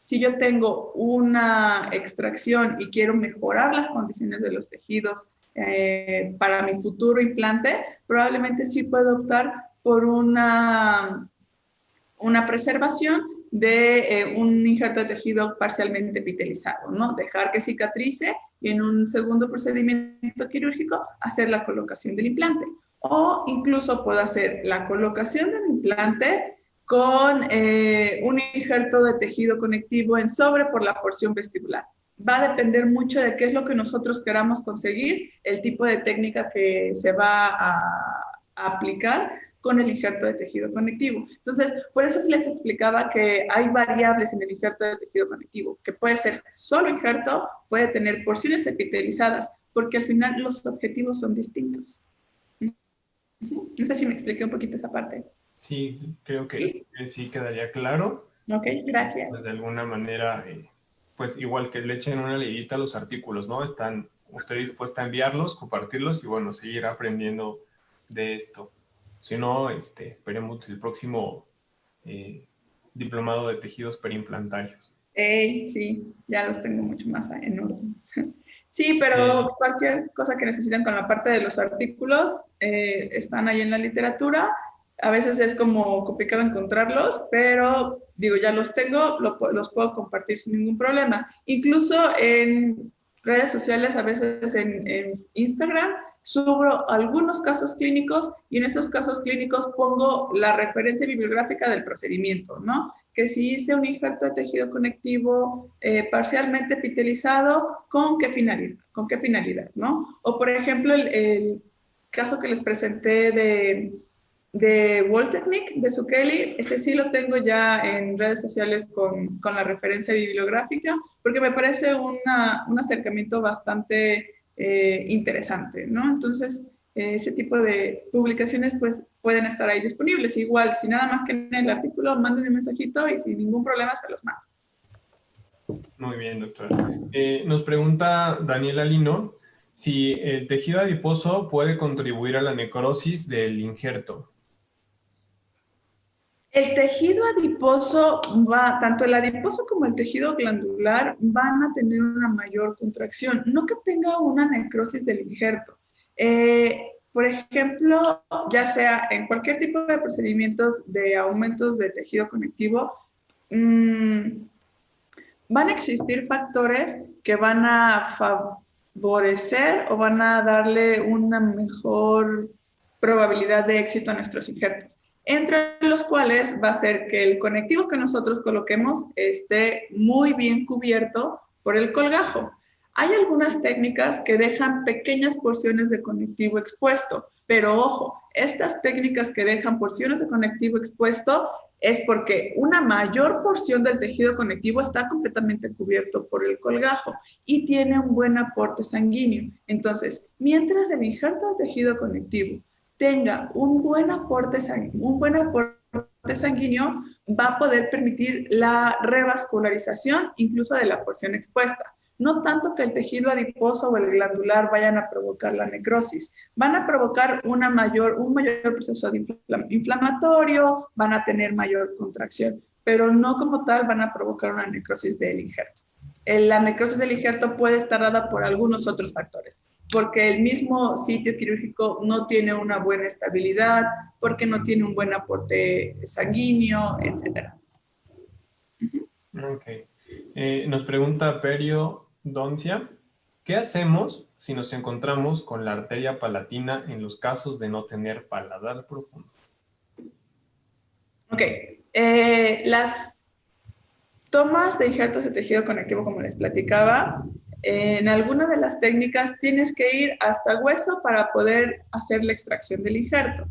Si yo tengo una extracción y quiero mejorar las condiciones de los tejidos para mi futuro implante, probablemente sí puedo optar por una preservación, de un injerto de tejido parcialmente epitelizado, ¿no? Dejar que cicatrice y en un segundo procedimiento quirúrgico hacer la colocación del implante. O incluso puedo hacer la colocación del implante con un injerto de tejido conectivo en sobre por la porción vestibular. Va a depender mucho de qué es lo que nosotros queramos conseguir, el tipo de técnica que se va a aplicar con el injerto de tejido conectivo. Entonces, por eso sí les explicaba que hay variables en el injerto de tejido conectivo, que puede ser solo injerto, puede tener porciones epitelizadas, porque al final los objetivos son distintos. No sé si me expliqué un poquito esa parte. Sí, creo ¿Sí? que sí quedaría claro. Ok, gracias. Pues de alguna manera, pues igual que le echen una leidita a los artículos, ¿no? ¿Están usted dispuesta a enviarlos, compartirlos y bueno, seguir aprendiendo de esto? Si no, esperemos el próximo diplomado de tejidos periimplantarios. Sí, ya los tengo mucho más en orden. Sí, pero Eh, cualquier cosa que necesiten con la parte de los artículos están ahí en la literatura. A veces es como complicado encontrarlos, pero digo, ya los tengo, los puedo compartir sin ningún problema. Incluso en redes sociales, a veces en Instagram, subo algunos casos clínicos y en esos casos clínicos pongo la referencia bibliográfica del procedimiento, ¿no? Que si hice un injerto de tejido conectivo parcialmente epitelizado, ¿con qué finalidad, ¿no? O por ejemplo, el caso que les presenté de Wall Technique, de Sukeli, ese sí lo tengo ya en redes sociales con la referencia bibliográfica, porque me parece un acercamiento bastante interesante, ¿no? Entonces, ese tipo de publicaciones pues pueden estar ahí disponibles. Igual, si nada más que en el artículo, manden un mensajito y sin ningún problema se los mando. Muy bien, doctora. Nos pregunta Daniela Lino si el tejido adiposo puede contribuir a la necrosis del injerto. El tejido adiposo tanto el adiposo como el tejido glandular van a tener una mayor contracción, no que tenga una necrosis del injerto. Por ejemplo, ya sea en cualquier tipo de procedimientos de aumentos de tejido conectivo, van a existir factores que van a favorecer o van a darle una mejor probabilidad de éxito a nuestros injertos, entre los cuales va a ser que el conectivo que nosotros coloquemos esté muy bien cubierto por el colgajo. Hay algunas técnicas que dejan pequeñas porciones de conectivo expuesto, pero ojo, estas técnicas que dejan porciones de conectivo expuesto es porque una mayor porción del tejido conectivo está completamente cubierto por el colgajo y tiene un buen aporte sanguíneo. Entonces, mientras el injerto de tejido conectivo tenga un buen aporte sanguíneo, va a poder permitir la revascularización incluso de la porción expuesta. No tanto que el tejido adiposo o el glandular vayan a provocar la necrosis, van a provocar un mayor proceso inflamatorio, van a tener mayor contracción, pero no como tal van a provocar una necrosis del injerto. La necrosis del injerto puede estar dada por algunos otros factores, porque el mismo sitio quirúrgico no tiene una buena estabilidad, porque no tiene un buen aporte sanguíneo, etc. Ok. Nos pregunta Periodoncia, ¿qué hacemos si nos encontramos con la arteria palatina en los casos de no tener paladar profundo? Ok. Las tomas de injertos de tejido conectivo, como les platicaba, en alguna de las técnicas tienes que ir hasta hueso para poder hacer la extracción del injerto.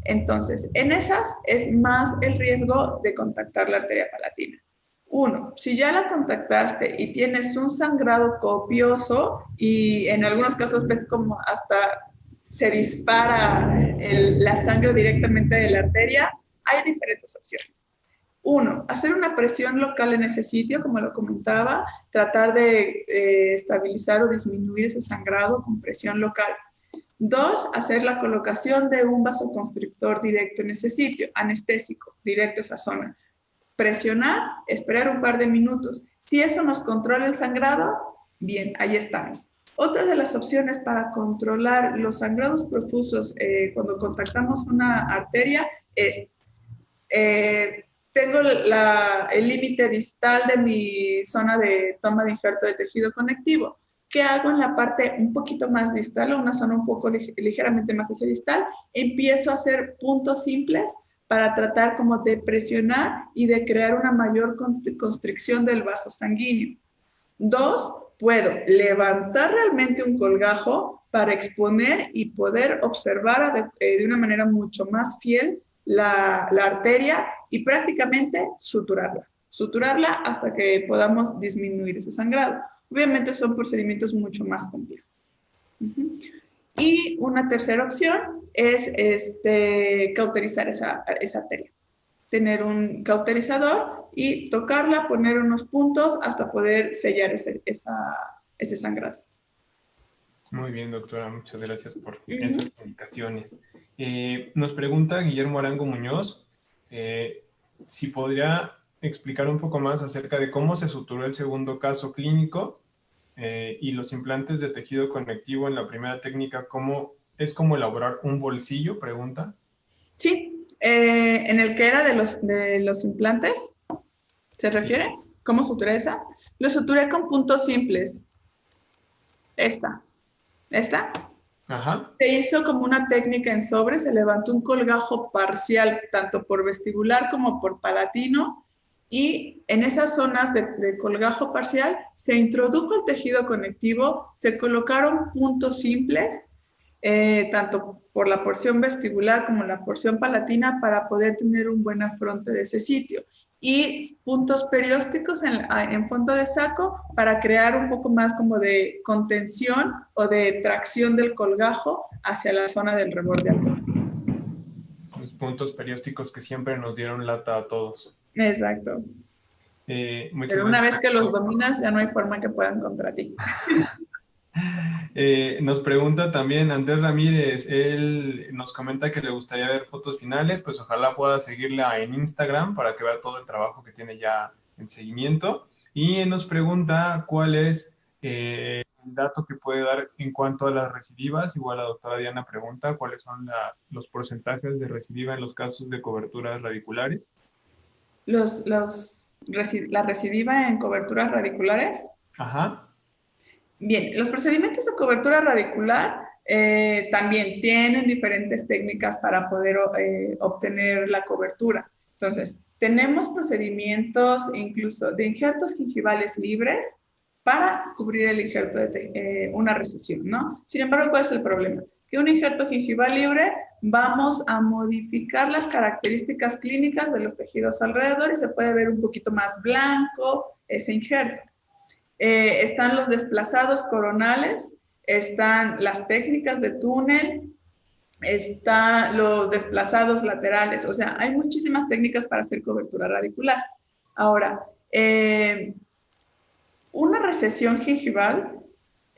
Entonces, en esas es más el riesgo de contactar la arteria palatina. Uno, si ya la contactaste y tienes un sangrado copioso y en algunos casos ves como hasta se dispara la sangre directamente de la arteria, hay diferentes opciones. Uno, hacer una presión local en ese sitio, como lo comentaba, tratar de estabilizar o disminuir ese sangrado con presión local. Dos, hacer la colocación de un vasoconstrictor directo en ese sitio, anestésico, directo a esa zona. Presionar, esperar un par de minutos. Si eso nos controla el sangrado, bien, ahí estamos. Otra de las opciones para controlar los sangrados profusos cuando contactamos una arteria es tengo el límite distal de mi zona de toma de injerto de tejido conectivo. ¿Qué hago en la parte un poquito más distal, o una zona un poco ligeramente más hacia distal? Empiezo a hacer puntos simples para tratar como de presionar y de crear una mayor constricción del vaso sanguíneo. 2, puedo levantar realmente un colgajo para exponer y poder observar de una manera mucho más fiel la arteria y prácticamente suturarla hasta que podamos disminuir ese sangrado. Obviamente son procedimientos mucho más complejos. Y una tercera opción es cauterizar esa arteria. Tener un cauterizador y tocarla, poner unos puntos hasta poder sellar ese sangrado. Muy bien, doctora, muchas gracias por esas indicaciones. Nos pregunta Guillermo Arango Muñoz si podría explicar un poco más acerca de cómo se suturó el segundo caso clínico y los implantes de tejido conectivo en la primera técnica. ¿Es como elaborar un bolsillo? Pregunta. Sí, en el que era de los implantes, ¿se refiere? Sí. ¿Cómo suturé esa? Lo suturé con puntos simples. Esta. Ajá. Se hizo como una técnica en sobre, se levantó un colgajo parcial, tanto por vestibular como por palatino, y en esas zonas de colgajo parcial se introdujo el tejido conectivo, se colocaron puntos simples, tanto por la porción vestibular como la porción palatina, para poder tener un buen afronte de ese sitio. Y puntos periósticos en fondo de saco para crear un poco más como de contención o de tracción del colgajo hacia la zona del reborde abdominal. Los puntos periósticos que siempre nos dieron lata a todos. Exacto. Muchas Pero una vez gracias. que los dominas, ya no hay forma que puedan contra ti. Nos pregunta también Andrés Ramírez, él nos comenta que le gustaría ver fotos finales, pues ojalá pueda seguirla en Instagram para que vea todo el trabajo que tiene ya en seguimiento. Y nos pregunta cuál es el dato que puede dar en cuanto a las recidivas. Igual la doctora Diana pregunta cuáles son los porcentajes de recidiva en los casos de coberturas radiculares. La recidiva en coberturas radiculares. Ajá. Bien, los procedimientos de cobertura radicular también tienen diferentes técnicas para poder obtener la cobertura. Entonces, tenemos procedimientos incluso de injertos gingivales libres para cubrir el injerto de una recesión, ¿no? Sin embargo, ¿cuál es el problema? Que un injerto gingival libre vamos a modificar las características clínicas de los tejidos alrededor y se puede ver un poquito más blanco ese injerto. Están los desplazados coronales, están las técnicas de túnel, están los desplazados laterales, o sea, hay muchísimas técnicas para hacer cobertura radicular. Ahora, una recesión gingival,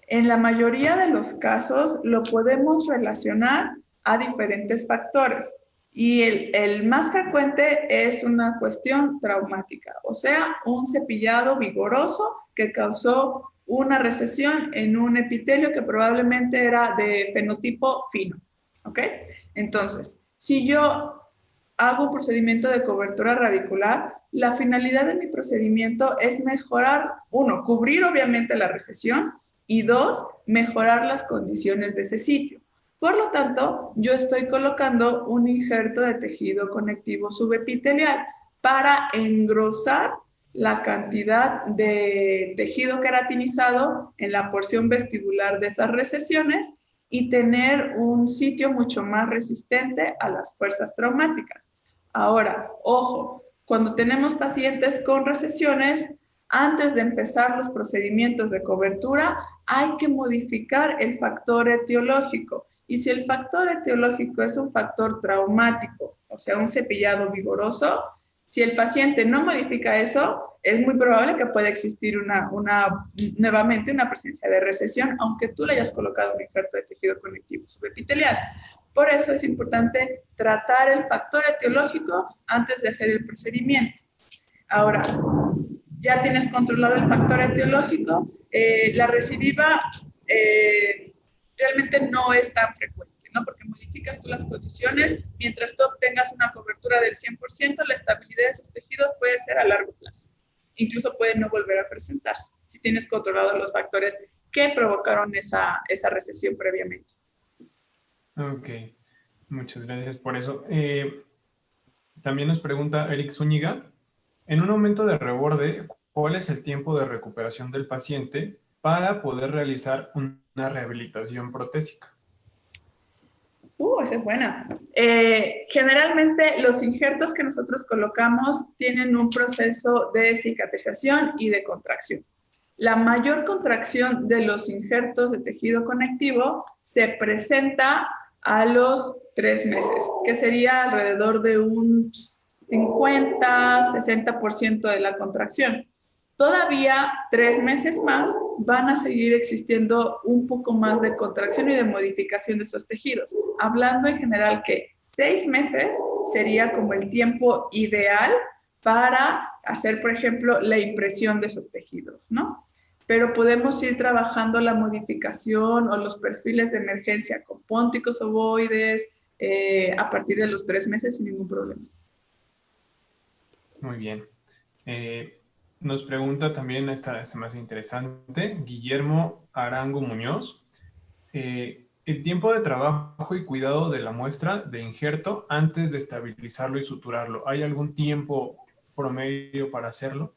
en la mayoría de los casos, lo podemos relacionar a diferentes factores. Y el más frecuente es una cuestión traumática, o sea, un cepillado vigoroso que causó una recesión en un epitelio que probablemente era de fenotipo fino, ¿ok? Entonces, si yo hago un procedimiento de cobertura radicular, la finalidad de mi procedimiento es mejorar, uno, cubrir obviamente la recesión, y dos, mejorar las condiciones de ese sitio. Por lo tanto, yo estoy colocando un injerto de tejido conectivo subepitelial para engrosar la cantidad de tejido queratinizado en la porción vestibular de esas recesiones y tener un sitio mucho más resistente a las fuerzas traumáticas. Ahora, ojo, cuando tenemos pacientes con recesiones, antes de empezar los procedimientos de cobertura, hay que modificar el factor etiológico. Y si el factor etiológico es un factor traumático, o sea, un cepillado vigoroso, si el paciente no modifica eso, es muy probable que pueda existir nuevamente una presencia de recesión, aunque tú le hayas colocado un injerto de tejido conectivo subepitelial. Por eso es importante tratar el factor etiológico antes de hacer el procedimiento. Ahora, ya tienes controlado el factor etiológico, la recidiva realmente no es tan frecuente, ¿no? Porque modifica modificas tú las condiciones, mientras tú obtengas una cobertura del 100%, la estabilidad de esos tejidos puede ser a largo plazo. Incluso puede no volver a presentarse, si tienes controlados los factores que provocaron esa recesión previamente. Ok, muchas gracias por eso. También nos pregunta Eric Zúñiga, en un momento de reborde, ¿cuál es el tiempo de recuperación del paciente para poder realizar una rehabilitación protésica? Esa es buena. Generalmente los injertos que nosotros colocamos tienen un proceso de cicatrización y de contracción. La mayor contracción de los injertos de tejido conectivo se presenta a los 3 meses, que sería alrededor de un 50-60% de la contracción. Todavía 3 meses más van a seguir existiendo un poco más de contracción y de modificación de esos tejidos. Hablando en general que 6 meses sería como el tiempo ideal para hacer, por ejemplo, la impresión de esos tejidos, ¿no? Pero podemos ir trabajando la modificación o los perfiles de emergencia con pónticos ovoides a partir de los 3 meses sin ningún problema. Muy bien. Nos pregunta también, esta se me hace interesante, Guillermo Arango Muñoz. El tiempo de trabajo y cuidado de la muestra de injerto antes de estabilizarlo y suturarlo. ¿Hay algún tiempo promedio para hacerlo?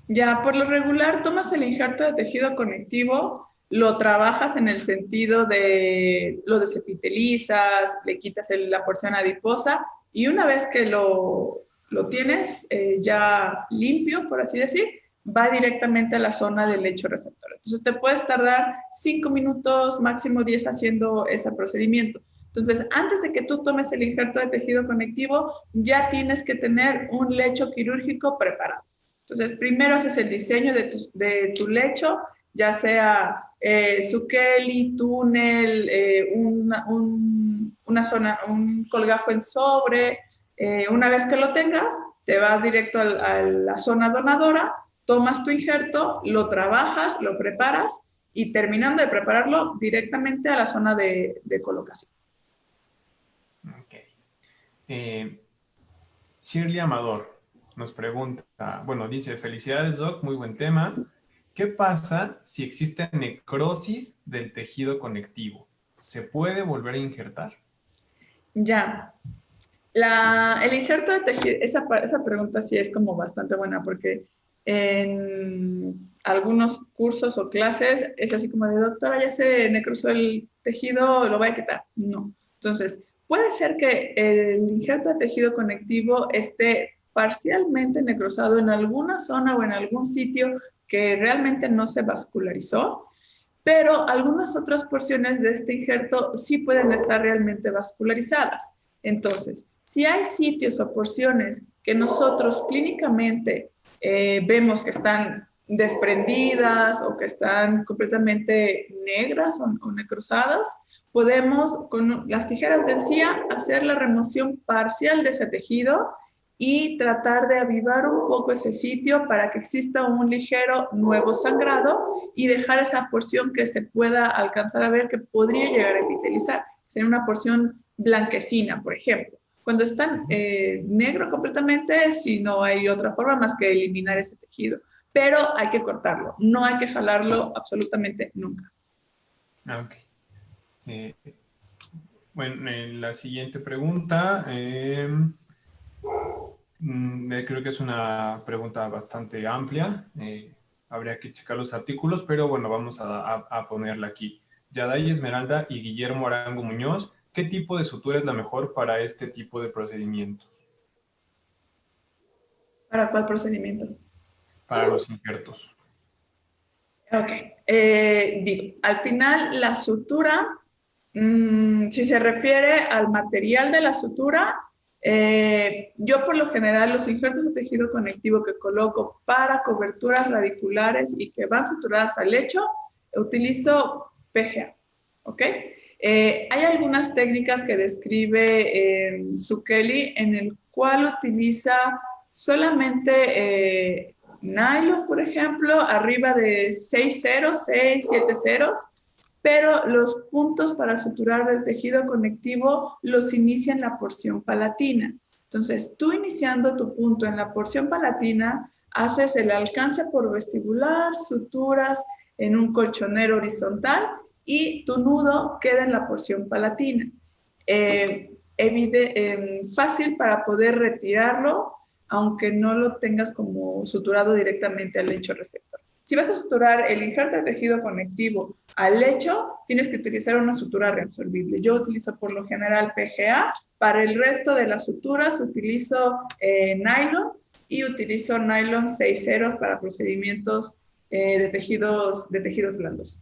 Ya, por lo regular, tomas el injerto de tejido conectivo, lo trabajas en el sentido de lo desepitelizas, le quitas la porción adiposa y una vez que lo tienes ya limpio, por así decir, va directamente a la zona del lecho receptor. Entonces te puedes tardar 5 minutos, máximo 10 haciendo ese procedimiento. Entonces, antes de que tú tomes el injerto de tejido conectivo, ya tienes que tener un lecho quirúrgico preparado. Entonces, primero haces el diseño de tu lecho, ya sea Zucchini, túnel, una zona, un colgajo en sobre. Una vez que lo tengas, te vas directo a la zona donadora, tomas tu injerto, lo trabajas, lo preparas y terminando de prepararlo directamente a la zona de colocación. Ok. Shirley Amador nos pregunta, bueno, dice, felicidades, Doc, muy buen tema. ¿Qué pasa si existe necrosis del tejido conectivo? ¿Se puede volver a injertar? Ya. El injerto de tejido, esa pregunta sí es como bastante buena porque en algunos cursos o clases es así como de, doctora, ya se necrosó el tejido, lo voy a quitar. No. Entonces, puede ser que el injerto de tejido conectivo esté parcialmente necrosado en alguna zona o en algún sitio que realmente no se vascularizó, pero algunas otras porciones de este injerto sí pueden estar realmente vascularizadas. Entonces, si hay sitios o porciones que nosotros clínicamente vemos que están desprendidas o que están completamente negras o necrosadas, podemos con las tijeras de encía hacer la remoción parcial de ese tejido y tratar de avivar un poco ese sitio para que exista un ligero nuevo sangrado y dejar esa porción que se pueda alcanzar a ver que podría llegar a epitelizar. Sería una porción blanquecina, por ejemplo. Cuando están negro completamente, si no hay otra forma más que eliminar ese tejido. Pero hay que cortarlo, no hay que jalarlo absolutamente nunca. Ok. Bueno, la siguiente pregunta, creo que es una pregunta bastante amplia. Habría que checar los artículos, pero bueno, vamos a ponerla aquí. Yaday Esmeralda y Guillermo Arango Muñoz, ¿qué tipo de sutura es la mejor para este tipo de procedimientos? ¿Para cuál procedimiento? Para los injertos. Ok. Digo, al final la sutura, si se refiere al material de la sutura, yo por lo general los injertos de tejido conectivo que coloco para coberturas radiculares y que van suturadas al lecho, utilizo PGA, ¿ok? Hay algunas técnicas que describe Zucchelli en el cual utiliza solamente nylon, por ejemplo, arriba de 6 ceros, 6, 7 ceros, pero los puntos para suturar el tejido conectivo los inicia en la porción palatina. Entonces, tú iniciando tu punto en la porción palatina, haces el alcance por vestibular, suturas en un colchonero horizontal y tu nudo queda en la porción palatina. Fácil para poder retirarlo, aunque no lo tengas como suturado directamente al lecho receptor. Si vas a suturar el injerto de tejido conectivo al lecho, tienes que utilizar una sutura reabsorbible. Yo utilizo por lo general PGA. Para el resto de las suturas utilizo nylon y utilizo nylon 6 ceros para procedimientos de tejidos blandos.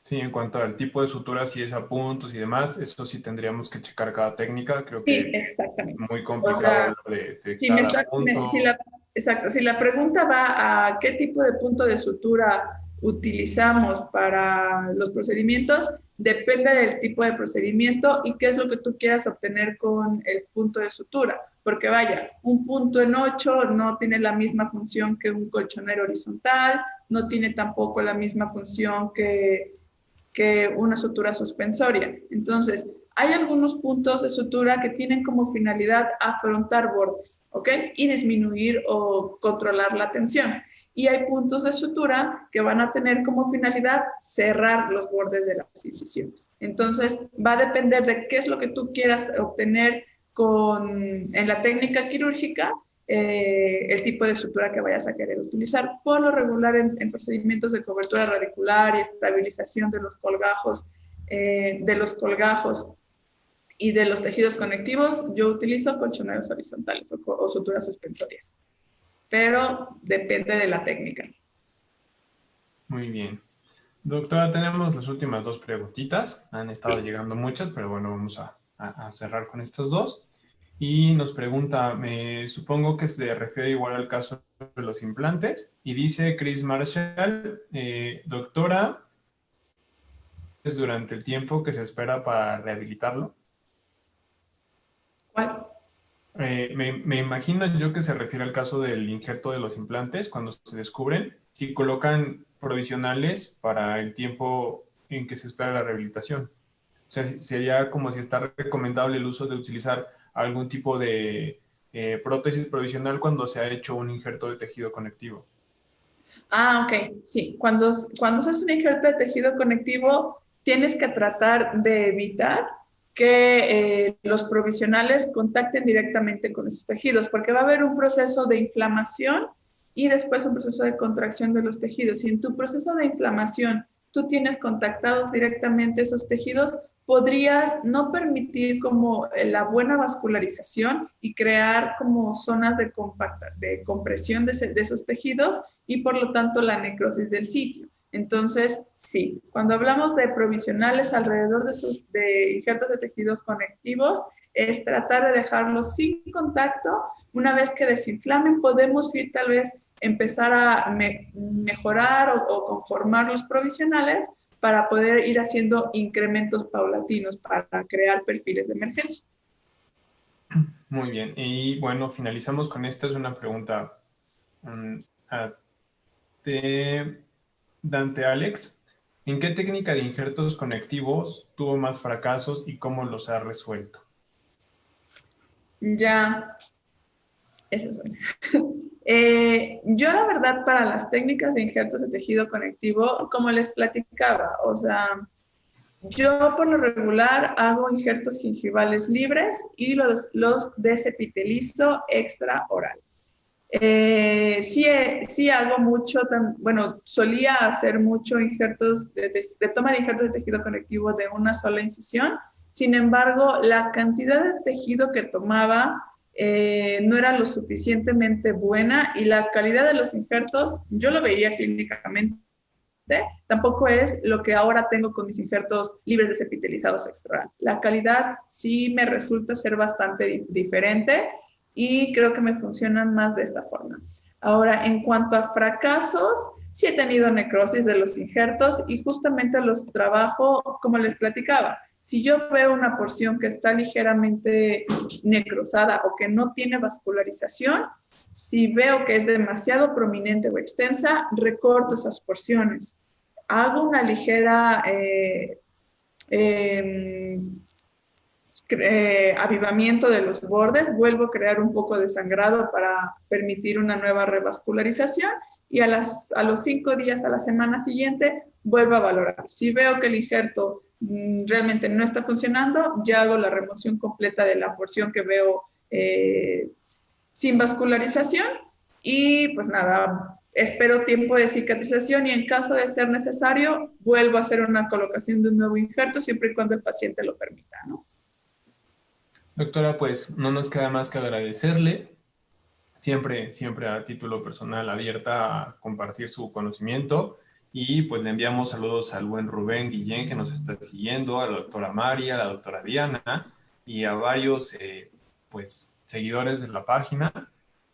Sí, en cuanto al tipo de sutura, si es a puntos y demás, eso sí tendríamos que checar cada técnica. Creo Sí, que exactamente. es muy complicado de cada punto. Exacto, si la pregunta va a qué tipo de punto de sutura utilizamos para los procedimientos, depende del tipo de procedimiento y qué es lo que tú quieras obtener con el punto de sutura. Porque vaya, un punto en 8 no tiene la misma función que un colchonero horizontal, no tiene tampoco la misma función que una sutura suspensoria. Entonces, hay algunos puntos de sutura que tienen como finalidad afrontar bordes, ¿ok? Y disminuir o controlar la tensión. Y hay puntos de sutura que van a tener como finalidad cerrar los bordes de las incisiones. Entonces, va a depender de qué es lo que tú quieras obtener en la técnica quirúrgica, el tipo de sutura que vayas a querer utilizar. Por lo regular en procedimientos de cobertura radicular y estabilización de los colgajos y de los tejidos conectivos, yo utilizo colchoneros horizontales o suturas suspensorias, pero depende de la técnica. Muy bien. Doctora, tenemos las últimas dos preguntitas. Han estado llegando muchas, pero bueno, vamos a cerrar con estas dos. Y nos pregunta, me supongo que se refiere igual al caso de los implantes, y dice Chris Marshall, doctora, ¿es durante el tiempo que se espera para rehabilitarlo? ¿Cuál? Me imagino yo que se refiere al caso del injerto de los implantes, cuando se descubren, si colocan provisionales para el tiempo en que se espera la rehabilitación. O sea, sería como si está recomendable el uso de utilizar algún tipo de prótesis provisional cuando se ha hecho un injerto de tejido conectivo. Ah, ok, sí. Cuando haces un injerto de tejido conectivo, tienes que tratar de evitar que los provisionales contacten directamente con esos tejidos, porque va a haber un proceso de inflamación y después un proceso de contracción de los tejidos. Si en tu proceso de inflamación tú tienes contactados directamente esos tejidos, podrías no permitir como la buena vascularización y crear como zonas de compresión de esos tejidos y por lo tanto la necrosis del sitio. Entonces, sí, cuando hablamos de provisionales alrededor de injertos de tejidos conectivos, es tratar de dejarlos sin contacto. Una vez que desinflamen, podemos ir tal vez empezar a mejorar o conformar los provisionales para poder ir haciendo incrementos paulatinos para crear perfiles de emergencia. Muy bien. Y bueno, finalizamos con esta. Es una pregunta de Dante Alex. ¿En qué técnica de injertos conectivos tuvo más fracasos y cómo los ha resuelto? Ya, eso es bueno. Yo la verdad para las técnicas de injertos de tejido conectivo, como les platicaba, o sea, yo por lo regular hago injertos gingivales libres y los desepitelizo extraoral. Sí hago mucho, bueno, solía hacer mucho injertos de toma de injertos de tejido conectivo de una sola incisión. Sin embargo, la cantidad de tejido que tomaba no era lo suficientemente buena y la calidad de los injertos, yo lo veía clínicamente, tampoco es lo que ahora tengo con mis injertos libres desepitelizados extraoral. La calidad sí me resulta ser bastante diferente y creo que me funcionan más de esta forma. Ahora, en cuanto a fracasos, sí he tenido necrosis de los injertos y justamente los trabajo como les platicaba. Si yo veo una porción que está ligeramente necrosada o que no tiene vascularización, si veo que es demasiado prominente o extensa, recorto esas porciones. hago una ligera em, avivamiento de los bordes, vuelvo a crear un poco de sangrado para permitir una nueva revascularización y a los 5 días a la semana siguiente vuelvo a valorar. Si veo que el injerto realmente no está funcionando, ya hago la remoción completa de la porción que veo sin vascularización y pues nada, espero tiempo de cicatrización y en caso de ser necesario, vuelvo a hacer una colocación de un nuevo injerto siempre y cuando el paciente lo permita, ¿no? Doctora, pues no nos queda más que agradecerle. Siempre, siempre a título personal abierta a compartir su conocimiento y pues le enviamos saludos al buen Rubén Guillén que nos está siguiendo, a la doctora María, a la doctora Diana y a varios pues seguidores de la página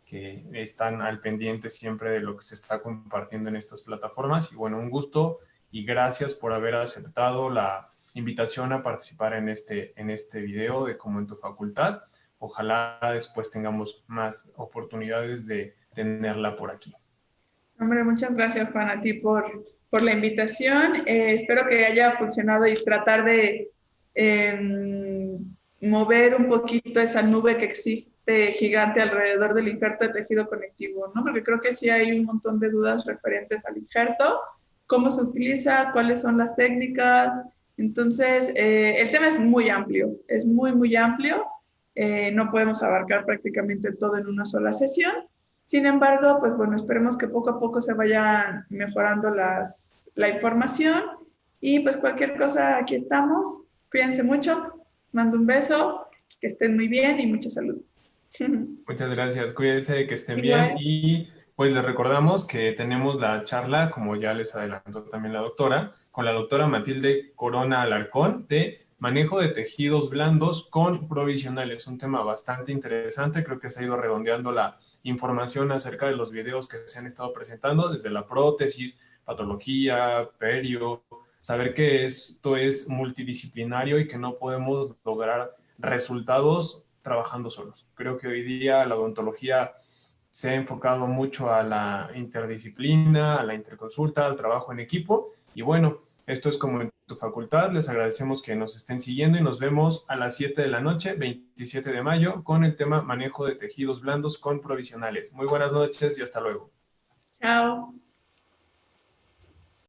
que están al pendiente siempre de lo que se está compartiendo en estas plataformas y bueno, un gusto y gracias por haber aceptado la invitación a participar en este video de Como en tu Facultad. Ojalá después tengamos más oportunidades de tenerla por aquí. Hombre, muchas gracias, Juan, a ti por la invitación. Espero que haya funcionado y tratar de mover un poquito esa nube que existe gigante alrededor del injerto de tejido conectivo, ¿no? Porque creo que sí hay un montón de dudas referentes al injerto, cómo se utiliza, cuáles son las técnicas. Entonces, el tema es muy amplio, es muy, muy amplio. No podemos abarcar prácticamente todo en una sola sesión. Sin embargo, pues bueno, esperemos que poco a poco se vayan mejorando la información y pues cualquier cosa, aquí estamos. Cuídense mucho, mando un beso, que estén muy bien y mucha salud. Muchas gracias, cuídense, que estén bien Igual. y pues les recordamos que tenemos la charla, como ya les adelantó también la doctora, con la doctora Matilde Corona Alarcón de manejo de tejidos blandos con provisionales, un tema bastante interesante, creo que se ha ido redondeando la información acerca de los videos que se han estado presentando, desde la prótesis, patología, perio, saber que esto es multidisciplinario y que no podemos lograr resultados trabajando solos. Creo que hoy día la odontología se ha enfocado mucho a la interdisciplina, a la interconsulta, al trabajo en equipo. Y bueno, esto es Como en tu Facultad. Les agradecemos que nos estén siguiendo y nos vemos a las 7 de la noche, 27 de mayo, con el tema manejo de tejidos blandos con provisionales. Muy buenas noches y hasta luego. Chao.